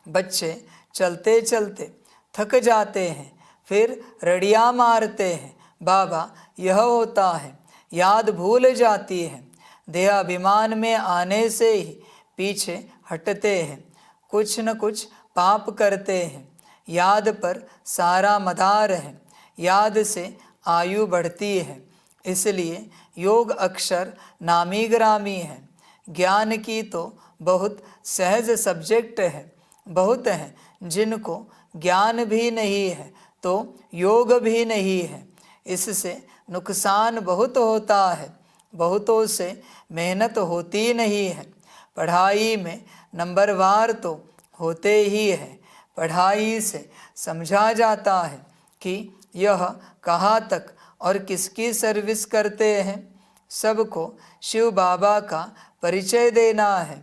बच्चे चलते चलते थक जाते हैं, फिर रड़ियाँ मारते हैं, बाबा यह होता है, याद भूल जाती है। देह अभिमान में आने से ही पीछे हटते हैं, कुछ न कुछ पाप करते हैं। याद पर सारा मदार है, याद से आयु बढ़ती है। इसलिए योग अक्षर नामी ग्रामी है। ज्ञान की तो बहुत सहज सब्जेक्ट है। बहुत हैं जिनको ज्ञान भी नहीं है तो योग भी नहीं है। इससे नुकसान बहुत होता है। बहुतों से मेहनत होती नहीं है। पढ़ाई में नंबरवार तो होते ही है। पढ़ाई से समझा जाता है कि यह कहाँ तक और किसकी सर्विस करते हैं। सबको शिव बाबा का परिचय देना है।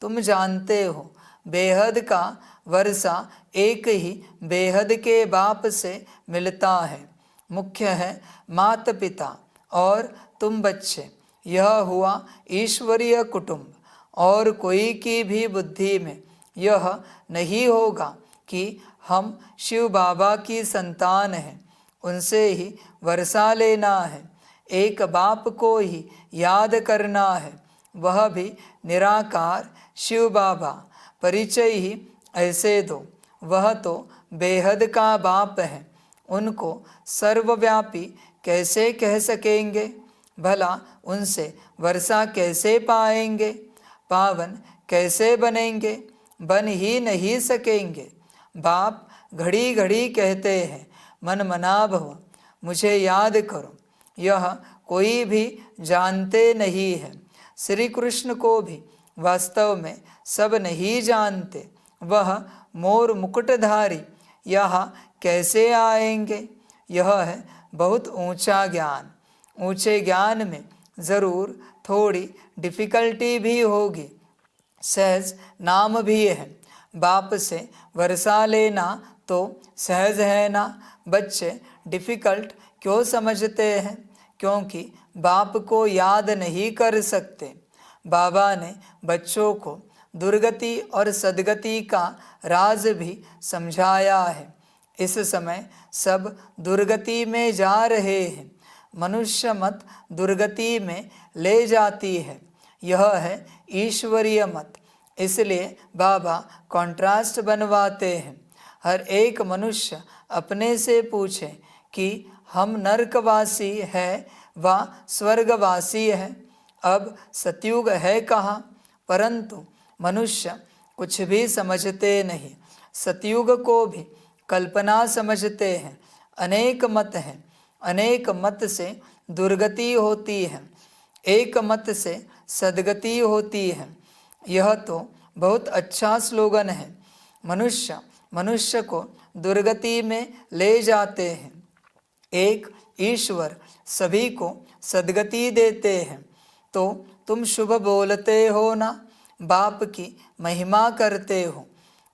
तुम जानते हो बेहद का वर्षा एक ही बेहद के बाप से मिलता है। मुख्य है माता पिता और तुम बच्चे। यह हुआ ईश्वरीय कुटुंब। और कोई की भी बुद्धि में यह नहीं होगा कि हम शिव बाबा की संतान हैं, उनसे ही वर्षा लेना है। एक बाप को ही याद करना है, वह भी निराकार शिव बाबा। परिचय ही ऐसे दो, वह तो बेहद का बाप है, उनको सर्वव्यापी कैसे कह सकेंगे? भला उनसे वर्षा कैसे पाएंगे? पावन कैसे बनेंगे? बन ही नहीं सकेंगे। बाप घड़ी घड़ी कहते हैं, मन मना भव, मुझे याद करो। यह कोई भी जानते नहीं है। श्री कृष्ण को भी वास्तव में सब नहीं जानते। वह मोर मुकुटधारी यहाँ कैसे आएंगे? यह है बहुत ऊंचा ज्ञान। ऊंचे ज्ञान में ज़रूर थोड़ी डिफ़िकल्टी भी होगी, सहज नाम भी है। बाप से वर्षा लेना तो सहज है ना? बच्चे डिफ़िकल्ट क्यों समझते हैं? क्योंकि बाप को याद नहीं कर सकते। बाबा ने बच्चों को दुर्गति और सद्गति का राज भी समझाया है। इस समय सब दुर्गति में जा रहे हैं। मनुष्य मत दुर्गति में ले जाती है, यह है ईश्वरीय मत। इसलिए बाबा कॉन्ट्रास्ट बनवाते हैं। हर एक मनुष्य अपने से पूछे कि हम नरकवासी है व स्वर्गवासी है। अब सतयुग है कहाँ? परंतु मनुष्य कुछ भी समझते नहीं। सतयुग को भी कल्पना समझते हैं। अनेक मत हैं, अनेक मत से दुर्गति होती है, एक मत से सद्गति होती है। यह तो बहुत अच्छा स्लोगन है। मनुष्य मनुष्य को दुर्गति में ले जाते हैं। एक ईश्वर सभी को सद्गति देते हैं। तो तुम शुभ बोलते हो ना, बाप की महिमा करते हो।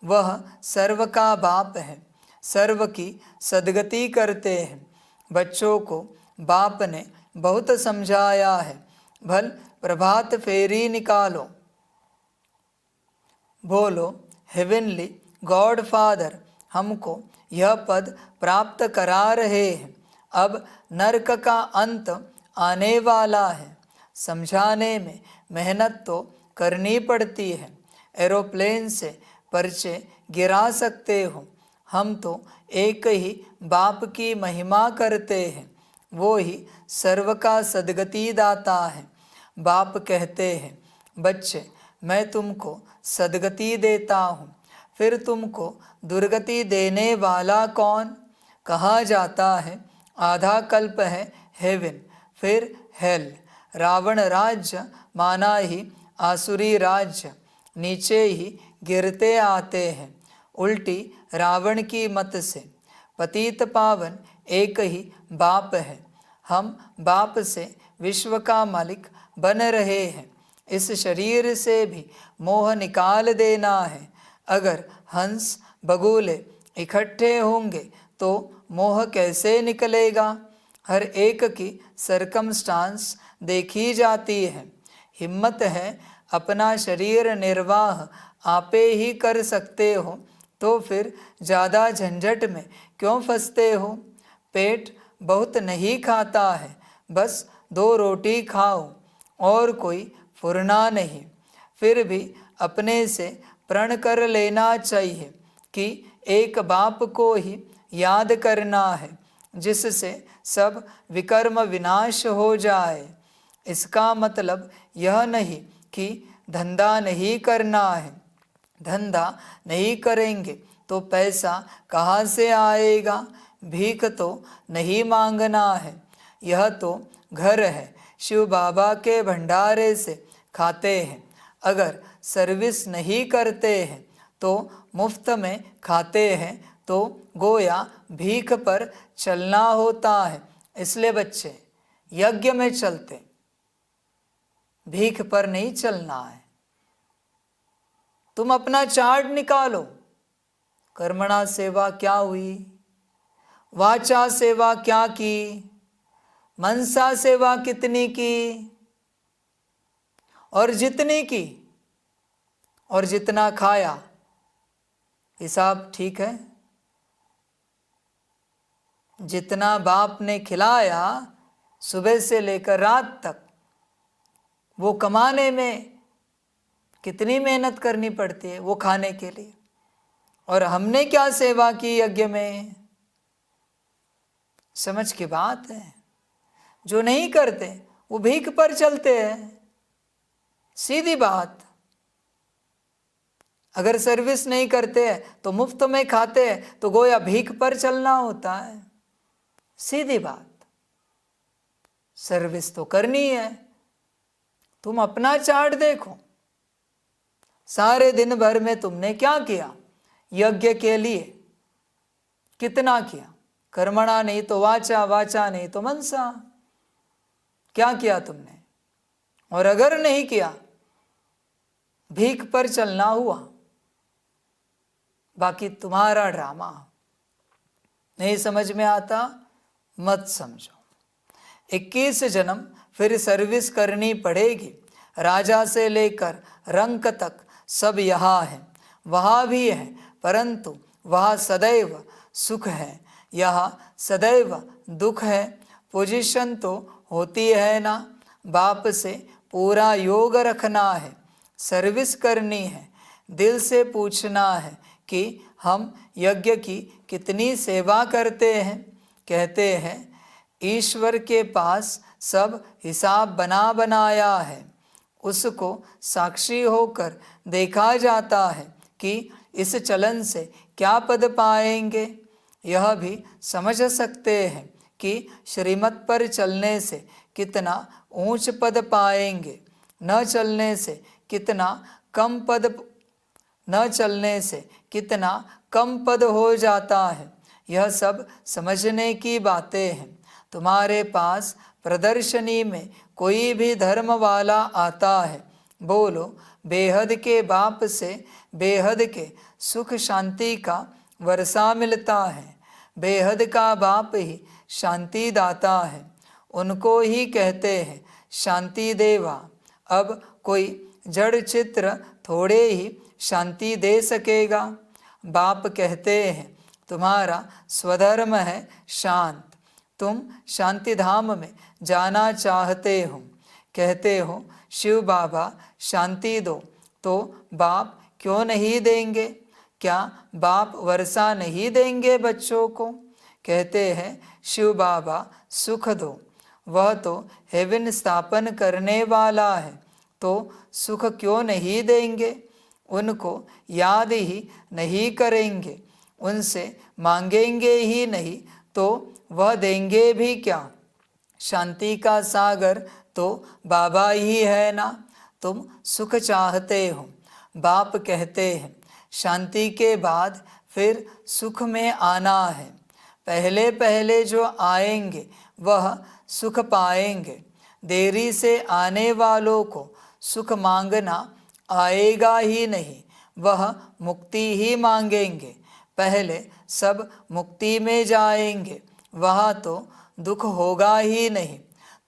वह सर्व का बाप है, सर्व की सद्गति करते हैं। बच्चों को बाप ने बहुत समझाया है। भल प्रभात फेरी निकालो, बोलो हेवनली गॉड फादर हमको यह पद प्राप्त करा रहे हैं। अब नरक का अंत आने वाला है। समझाने में मेहनत तो करनी पड़ती है। एरोप्लेन से पर्चे गिरा सकते हो। हम तो एक ही बाप की महिमा करते हैं, वो ही सर्व का सद्गति दाता है। बाप कहते हैं, बच्चे मैं तुमको सद्गति देता हूँ, फिर तुमको दुर्गति देने वाला कौन? कहा जाता है आधा कल्प है हेवन, फिर हेल। रावण राज्य माना ही आसुरी राज्य, नीचे ही गिरते आते हैं उल्टी रावण की मत से। पतित पावन एक ही बाप है। हम बाप से विश्व का मालिक बन रहे हैं। इस शरीर से भी मोह निकाल देना है। अगर हंस बगुले इकट्ठे होंगे तो मोह कैसे निकलेगा? हर एक की सरकमस्टांस देखी जाती है। हिम्मत है अपना शरीर निर्वाह आपे ही कर सकते हो, तो फिर ज़्यादा झंझट में क्यों फंसते हो? पेट बहुत नहीं खाता है, बस 2 रोटी खाओ और कोई फुरना नहीं। फिर भी अपने से प्रण कर लेना चाहिए कि एक बाप को ही याद करना है, जिससे सब विकर्म विनाश हो जाए। इसका मतलब यह नहीं कि धंधा नहीं करना है। धंधा नहीं करेंगे तो पैसा कहाँ से आएगा? भीख तो नहीं मांगना है। यह तो घर है, शिव बाबा के भंडारे से खाते हैं। अगर सर्विस नहीं करते हैं तो मुफ्त में खाते हैं, तो गोया भीख पर चलना होता है। इसलिए बच्चे यज्ञ में चलते, भीख पर नहीं चलना है। तुम अपना चार्ट निकालो। कर्मणा सेवा क्या हुई? वाचा सेवा क्या की? मनसा सेवा कितनी की? और जितनी की और जितना खाया, हिसाब ठीक है? जितना बाप ने खिलाया सुबह से लेकर रात तक, वो कमाने में कितनी मेहनत करनी पड़ती है वो खाने के लिए। और हमने क्या सेवा की यज्ञ में, समझ की बात है। जो नहीं करते वो भीख पर चलते हैं, सीधी बात। अगर सर्विस नहीं करते हैं तो मुफ्त में खाते हैं तो गोया भीख पर चलना होता है, सीधी बात। सर्विस तो करनी है। तुम अपना चार्ट देखो, सारे दिन भर में तुमने क्या किया यज्ञ के लिए, कितना किया। कर्मणा नहीं तो वाचा, वाचा नहीं तो मनसा। क्या किया तुमने? और अगर नहीं किया, भीख पर चलना हुआ। बाकी तुम्हारा ड्रामा नहीं समझ में आता, मत समझो। 21 जन्म फिर सर्विस करनी पड़ेगी। राजा से लेकर रंक तक सब यहाँ है, वहाँ भी है, परंतु वहाँ सदैव सुख है, यहाँ सदैव दुख है। पोजीशन तो होती है ना, बाप से पूरा योग रखना है, सर्विस करनी है, दिल से पूछना है कि हम यज्ञ की कितनी सेवा करते हैं। कहते हैं ईश्वर के पास सब हिसाब बना बनाया है, उसको साक्षी होकर देखा जाता है कि इस चलन से क्या पद पाएंगे। यह भी समझ सकते हैं कि श्रीमत पर चलने से कितना ऊंच पद पाएंगे, न चलने से कितना कम पद, न चलने से कितना कम पद हो जाता है। यह सब समझने की बातें हैं। तुम्हारे पास प्रदर्शनी में कोई भी धर्म वाला आता है, बोलो बेहद के बाप से बेहद के सुख शांति का वर्षा मिलता है। बेहद का बाप ही शांति दाता है, उनको ही कहते हैं शांति देवा। अब कोई जड़ चित्र थोड़े ही शांति दे सकेगा। बाप कहते हैं तुम्हारा स्वधर्म है शांत, तुम शांति धाम में जाना चाहते हो। कहते हो शिव बाबा शांति दो, तो बाप क्यों नहीं देंगे? क्या बाप वर्षा नहीं देंगे बच्चों को? कहते हैं शिव बाबा सुख दो, वह तो हेवन स्थापन करने वाला है, तो सुख क्यों नहीं देंगे? उनको याद ही नहीं करेंगे, उनसे मांगेंगे ही नहीं तो वह देंगे भी क्या? शांति का सागर तो बाबा ही है ना। तुम सुख चाहते हो, बाप कहते हैं शांति के बाद फिर सुख में आना है। पहले पहले जो आएंगे वह सुख पाएंगे, देरी से आने वालों को सुख मांगना आएगा ही नहीं, वह मुक्ति ही मांगेंगे। पहले सब मुक्ति में जाएंगे, वहाँ तो दुख होगा ही नहीं।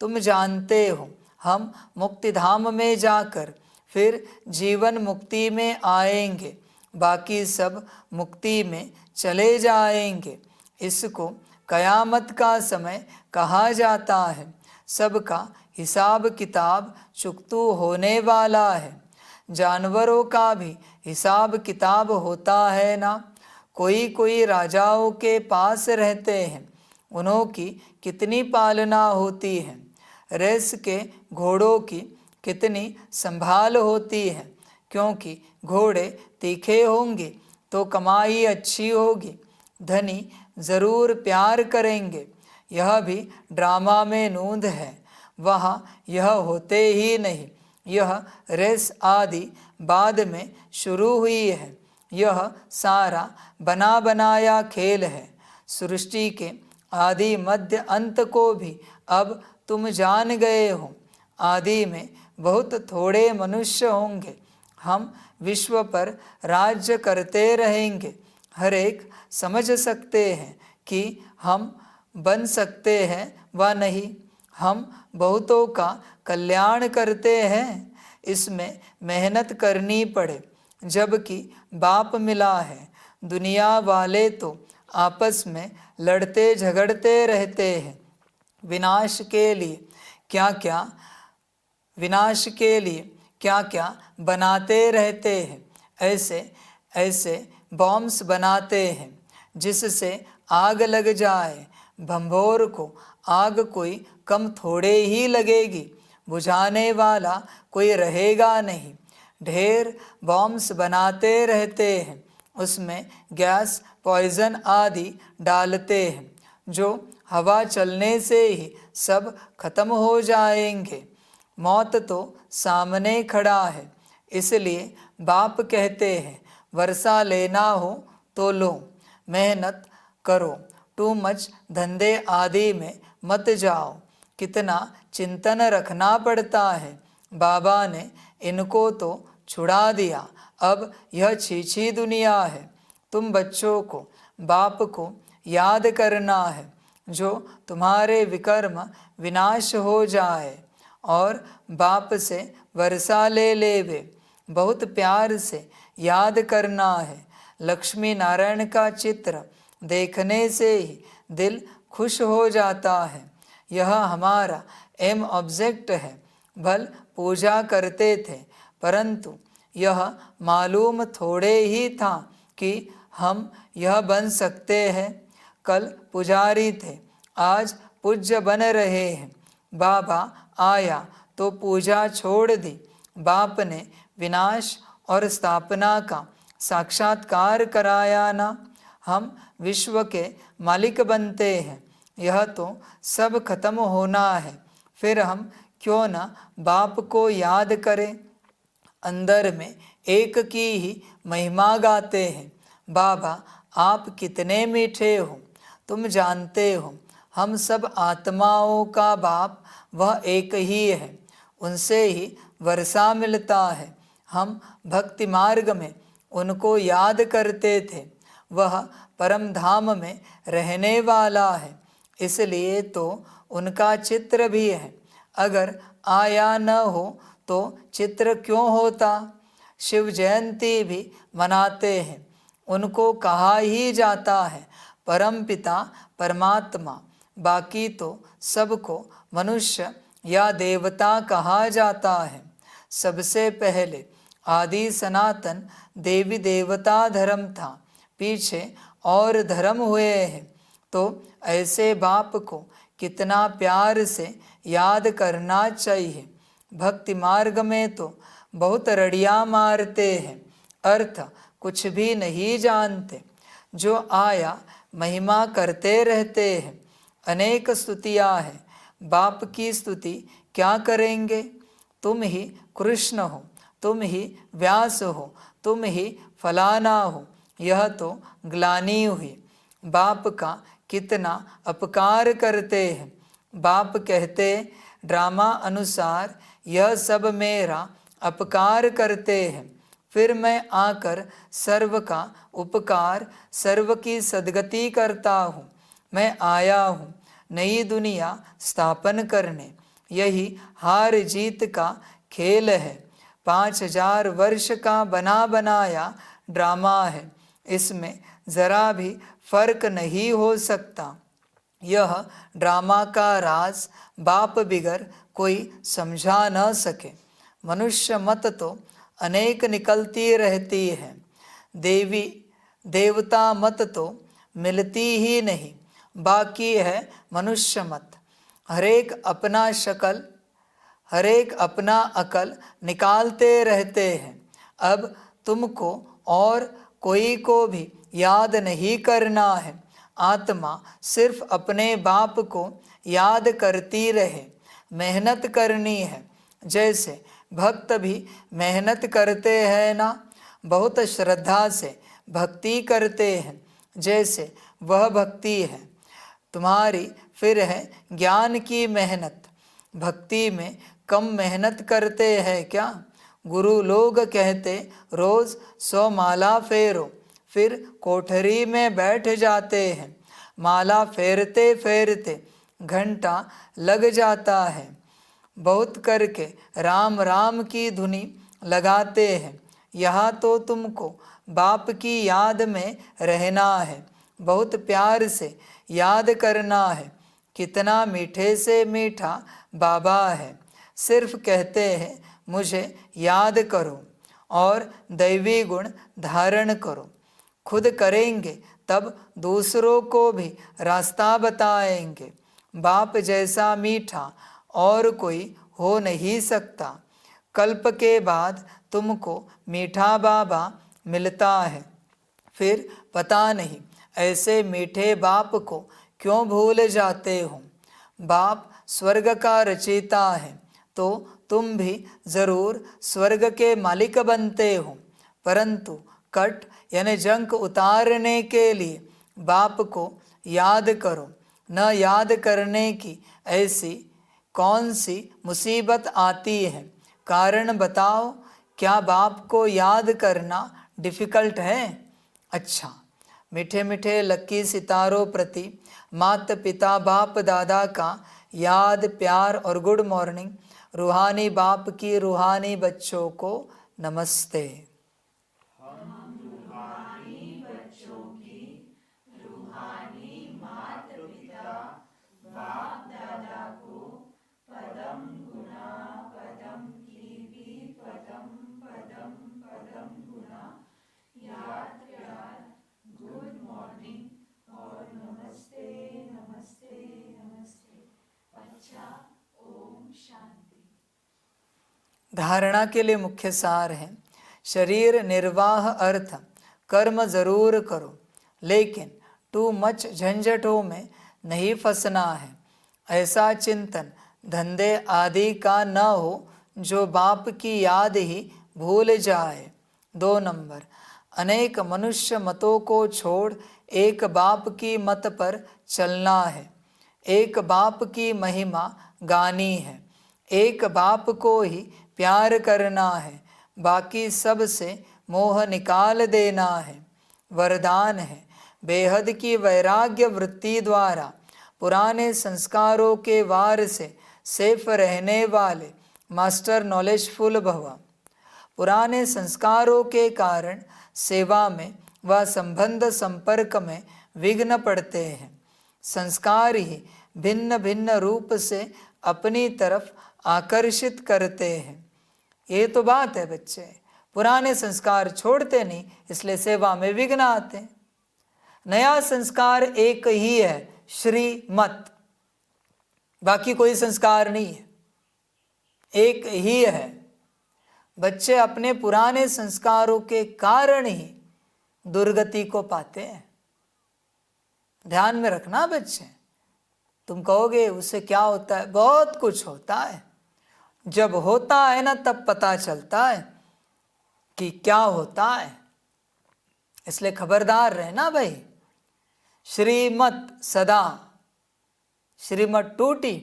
तुम जानते हो हम मुक्ति धाम में जाकर फिर जीवन मुक्ति में आएंगे, बाकी सब मुक्ति में चले जाएंगे। इसको कयामत का समय कहा जाता है। सबका हिसाब किताब चुकतू होने वाला है। जानवरों का भी हिसाब किताब होता है ना। कोई कोई राजाओं के पास रहते हैं, उन्हों की कितनी पालना होती है। रेस के घोड़ों की कितनी संभाल होती है, क्योंकि घोड़े तीखे होंगे तो कमाई अच्छी होगी, धनी ज़रूर प्यार करेंगे। यह भी ड्रामा में नूंद है, वहाँ यह होते ही नहीं। यह रेस आदि बाद में शुरू हुई है। यह सारा बना बनाया खेल है। सृष्टि के आदि मध्य अंत को भी अब तुम जान गए हो। आदि में बहुत थोड़े मनुष्य होंगे, हम विश्व पर राज्य करते रहेंगे। हर एक समझ सकते हैं कि हम बन सकते हैं व नहीं। हम बहुतों का कल्याण करते हैं, इसमें मेहनत करनी पड़े। जबकि बाप मिला है, दुनिया वाले तो आपस में लड़ते झगड़ते रहते हैं। विनाश के लिए क्या क्या बनाते रहते हैं। ऐसे ऐसे बॉम्ब्स बनाते हैं जिससे आग लग जाए। भंभोर को आग कोई कम थोड़े ही लगेगी, बुझाने वाला कोई रहेगा नहीं। ढेर बॉम्ब्स बनाते रहते हैं, उसमें गैस पॉइजन आदि डालते हैं जो हवा चलने से ही सब खत्म हो जाएंगे। मौत तो सामने खड़ा है, इसलिए बाप कहते हैं वर्षा लेना हो तो लो, मेहनत करो, टू मच धंधे आदि में मत जाओ। कितना चिंतन रखना पड़ता है। बाबा ने इनको तो छुड़ा दिया, अब यह छीछी दुनिया है। तुम बच्चों को बाप को याद करना है जो तुम्हारे विकर्म विनाश हो जाए और बाप से वर्षा ले लेवे। बहुत प्यार से याद करना है। लक्ष्मी नारायण का चित्र देखने से ही दिल खुश हो जाता है। यह हमारा एम ऑब्जेक्ट है। भल पूजा करते थे, परंतु यह मालूम थोड़े ही था कि हम यह बन सकते हैं। कल पुजारी थे, आज पूज्य बन रहे हैं। बाबा आया तो पूजा छोड़ दी। बाप ने विनाश और स्थापना का साक्षात्कार कराया ना। हम विश्व के मालिक बनते हैं। यह तो सब खत्म होना है, फिर हम क्यों न बाप को याद करें। अंदर में एक की ही महिमा गाते हैं। बाबा आप कितने मीठे हो, तुम जानते हो हम सब आत्माओं का बाप वह एक ही है, उनसे ही वर्षा मिलता है। हम भक्ति मार्ग में उनको याद करते थे, वह परम धाम में रहने वाला है, इसलिए तो उनका चित्र भी है। अगर आया न हो तो चित्र क्यों होता। शिव जयंती भी मनाते हैं, उनको कहा ही जाता है परम पिता परमात्मा, बाकी तो सबको मनुष्य या देवता कहा जाता है। सबसे पहले आदि सनातन देवी देवता धर्म था, पीछे और धर्म हुए हैं। तो ऐसे बाप को कितना प्यार से याद करना चाहिए। भक्ति मार्ग में तो बहुत रड़ियाँ मारते हैं, अर्थ कुछ भी नहीं जानते। जो आया महिमा करते रहते हैं। अनेक स्तुतियाँ हैं, बाप की स्तुति क्या करेंगे। तुम ही कृष्ण हो, तुम ही व्यास हो, तुम ही फलाना हो, यह तो ग्लानि हुई। बाप का कितना अपकार करते हैं। बाप कहते ड्रामा अनुसार यह सब मेरा अपकार करते हैं, फिर मैं आकर सर्व का उपकार, सर्व की सद्गति करता हूँ। मैं आया हूँ नई दुनिया स्थापन करने, यही हार जीत का खेल है। 5000 वर्ष का बना बनाया ड्रामा है, इसमें ज़रा भी फर्क नहीं हो सकता। यह ड्रामा का राज बाप बिगर कोई समझा न सके। मनुष्य मत तो अनेक निकलती रहती है, देवी देवता मत तो मिलती ही नहीं, बाकी है मनुष्य मत। हरेक अपना शकल, हरेक अपना अकल निकालते रहते हैं। अब तुमको और कोई को भी याद नहीं करना है। आत्मा सिर्फ अपने बाप को याद करती रहे, मेहनत करनी है। जैसे भक्त भी मेहनत करते हैं ना, बहुत श्रद्धा से भक्ति करते हैं, जैसे वह भक्ति है तुम्हारी। फिर है ज्ञान की मेहनत। भक्ति में कम मेहनत करते हैं क्या। गुरु लोग कहते रोज़ 100 माला फेरो, फिर कोठरी में बैठ जाते हैं। माला फेरते फेरते घंटा लग जाता है। बहुत करके राम राम की धुनी लगाते हैं। यहाँ तो तुमको बाप की याद में रहना है। बहुत प्यार से याद करना है। कितना मीठे से मीठा बाबा है। सिर्फ कहते हैं मुझे याद करो और दैवी गुण धारण करो। खुद करेंगे तब दूसरों को भी रास्ता बताएंगे। बाप जैसा मीठा और कोई हो नहीं सकता। कल्प के बाद तुमको मीठा बाबा मिलता है। फिर पता नहीं ऐसे मीठे बाप को क्यों भूल जाते हो। बाप स्वर्ग का रचयिता है तो तुम भी जरूर स्वर्ग के मालिक बनते हो, परंतु कट यानी जंक उतारने के लिए बाप को याद करो। न याद करने की ऐसी कौन सी मुसीबत आती है? कारण बताओ, क्या बाप को याद करना डिफ़िकल्ट है? अच्छा, मीठे मीठे लक्की सितारों प्रति माता पिता बाप दादा का याद, प्यार और गुड मॉर्निंग। रूहानी बाप की रूहानी बच्चों को नमस्ते। धारणा के लिए मुख्य सार है, शरीर निर्वाह अर्थ कर्म जरूर करो, लेकिन टू मच झंझटों में नहीं फंसना है। ऐसा चिंतन धंधे आदि का न हो जो बाप की याद ही भूल जाए। 2 नंबर, अनेक मनुष्य मतों को छोड़ एक बाप की मत पर चलना है। एक बाप की महिमा गानी है। एक बाप को ही प्यार करना है। बाकी सब से मोह निकाल देना है। वरदान है, बेहद की वैराग्य वृत्ति द्वारा पुराने संस्कारों के वार से सेफ रहने वाले मास्टर नॉलेजफुल भव। पुराने संस्कारों के कारण सेवा में व संबंध संपर्क में विघ्न पड़ते हैं। संस्कार ही भिन्न भिन्न रूप से अपनी तरफ आकर्षित करते हैं। ये तो बात है बच्चे, पुराने संस्कार छोड़ते नहीं, इसलिए सेवा में विघ्न आते हैं। नया संस्कार एक ही है, श्रीमत, बाकी कोई संस्कार नहीं है, एक ही है। बच्चे अपने पुराने संस्कारों के कारण ही दुर्गति को पाते हैं। ध्यान में रखना बच्चे। तुम कहोगे उससे क्या होता है? बहुत कुछ होता है। जब होता है ना तब पता चलता है कि क्या होता है। इसलिए खबरदार रहना भाई। श्रीमत सदा, श्रीमत टूटी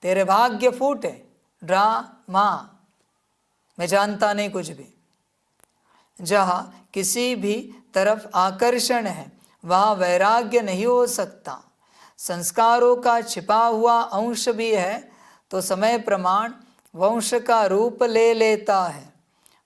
तेरे भाग्य फूटे, ड्रामा मैं जानता नहीं कुछ भी। जहाँ किसी भी तरफ आकर्षण है वहाँ वैराग्य नहीं हो सकता। संस्कारों का छिपा हुआ अंश भी है तो समय प्रमाण वंश का रूप ले लेता है,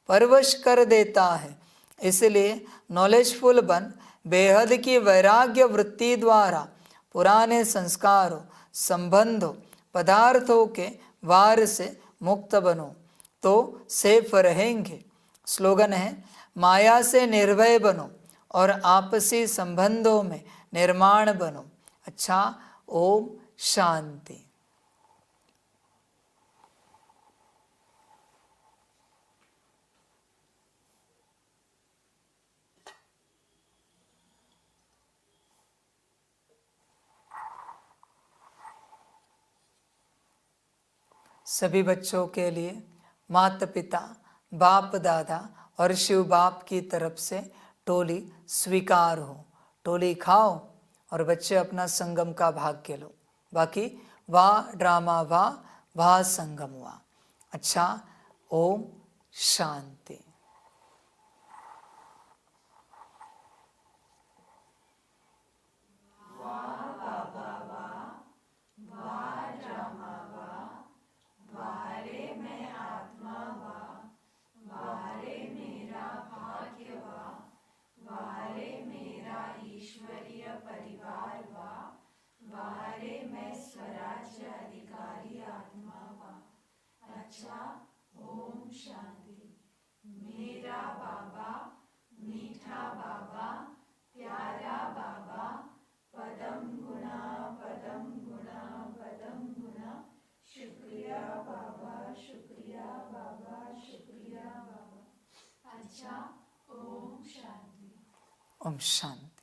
परवश कर देता है। इसलिए नॉलेजफुल बन बेहद की वैराग्य वृत्ति द्वारा पुराने संस्कारों, संबंधों, पदार्थों के वार से मुक्त बनो तो सेफ रहेंगे। स्लोगन है, माया से निर्भय बनो और आपसी संबंधों में निर्माण बनो। अच्छा, ओम शांति। सभी बच्चों के लिए माता पिता, बाप दादा और शिव बाप की तरफ से टोली स्वीकार हो। टोली खाओ और बच्चे अपना संगम का भाग्य लो। बाकी वाह ड्रामा वाह संगम हुआ। अच्छा, ओम शांति। वारे मेरा ईश्वरीय ओम शांति।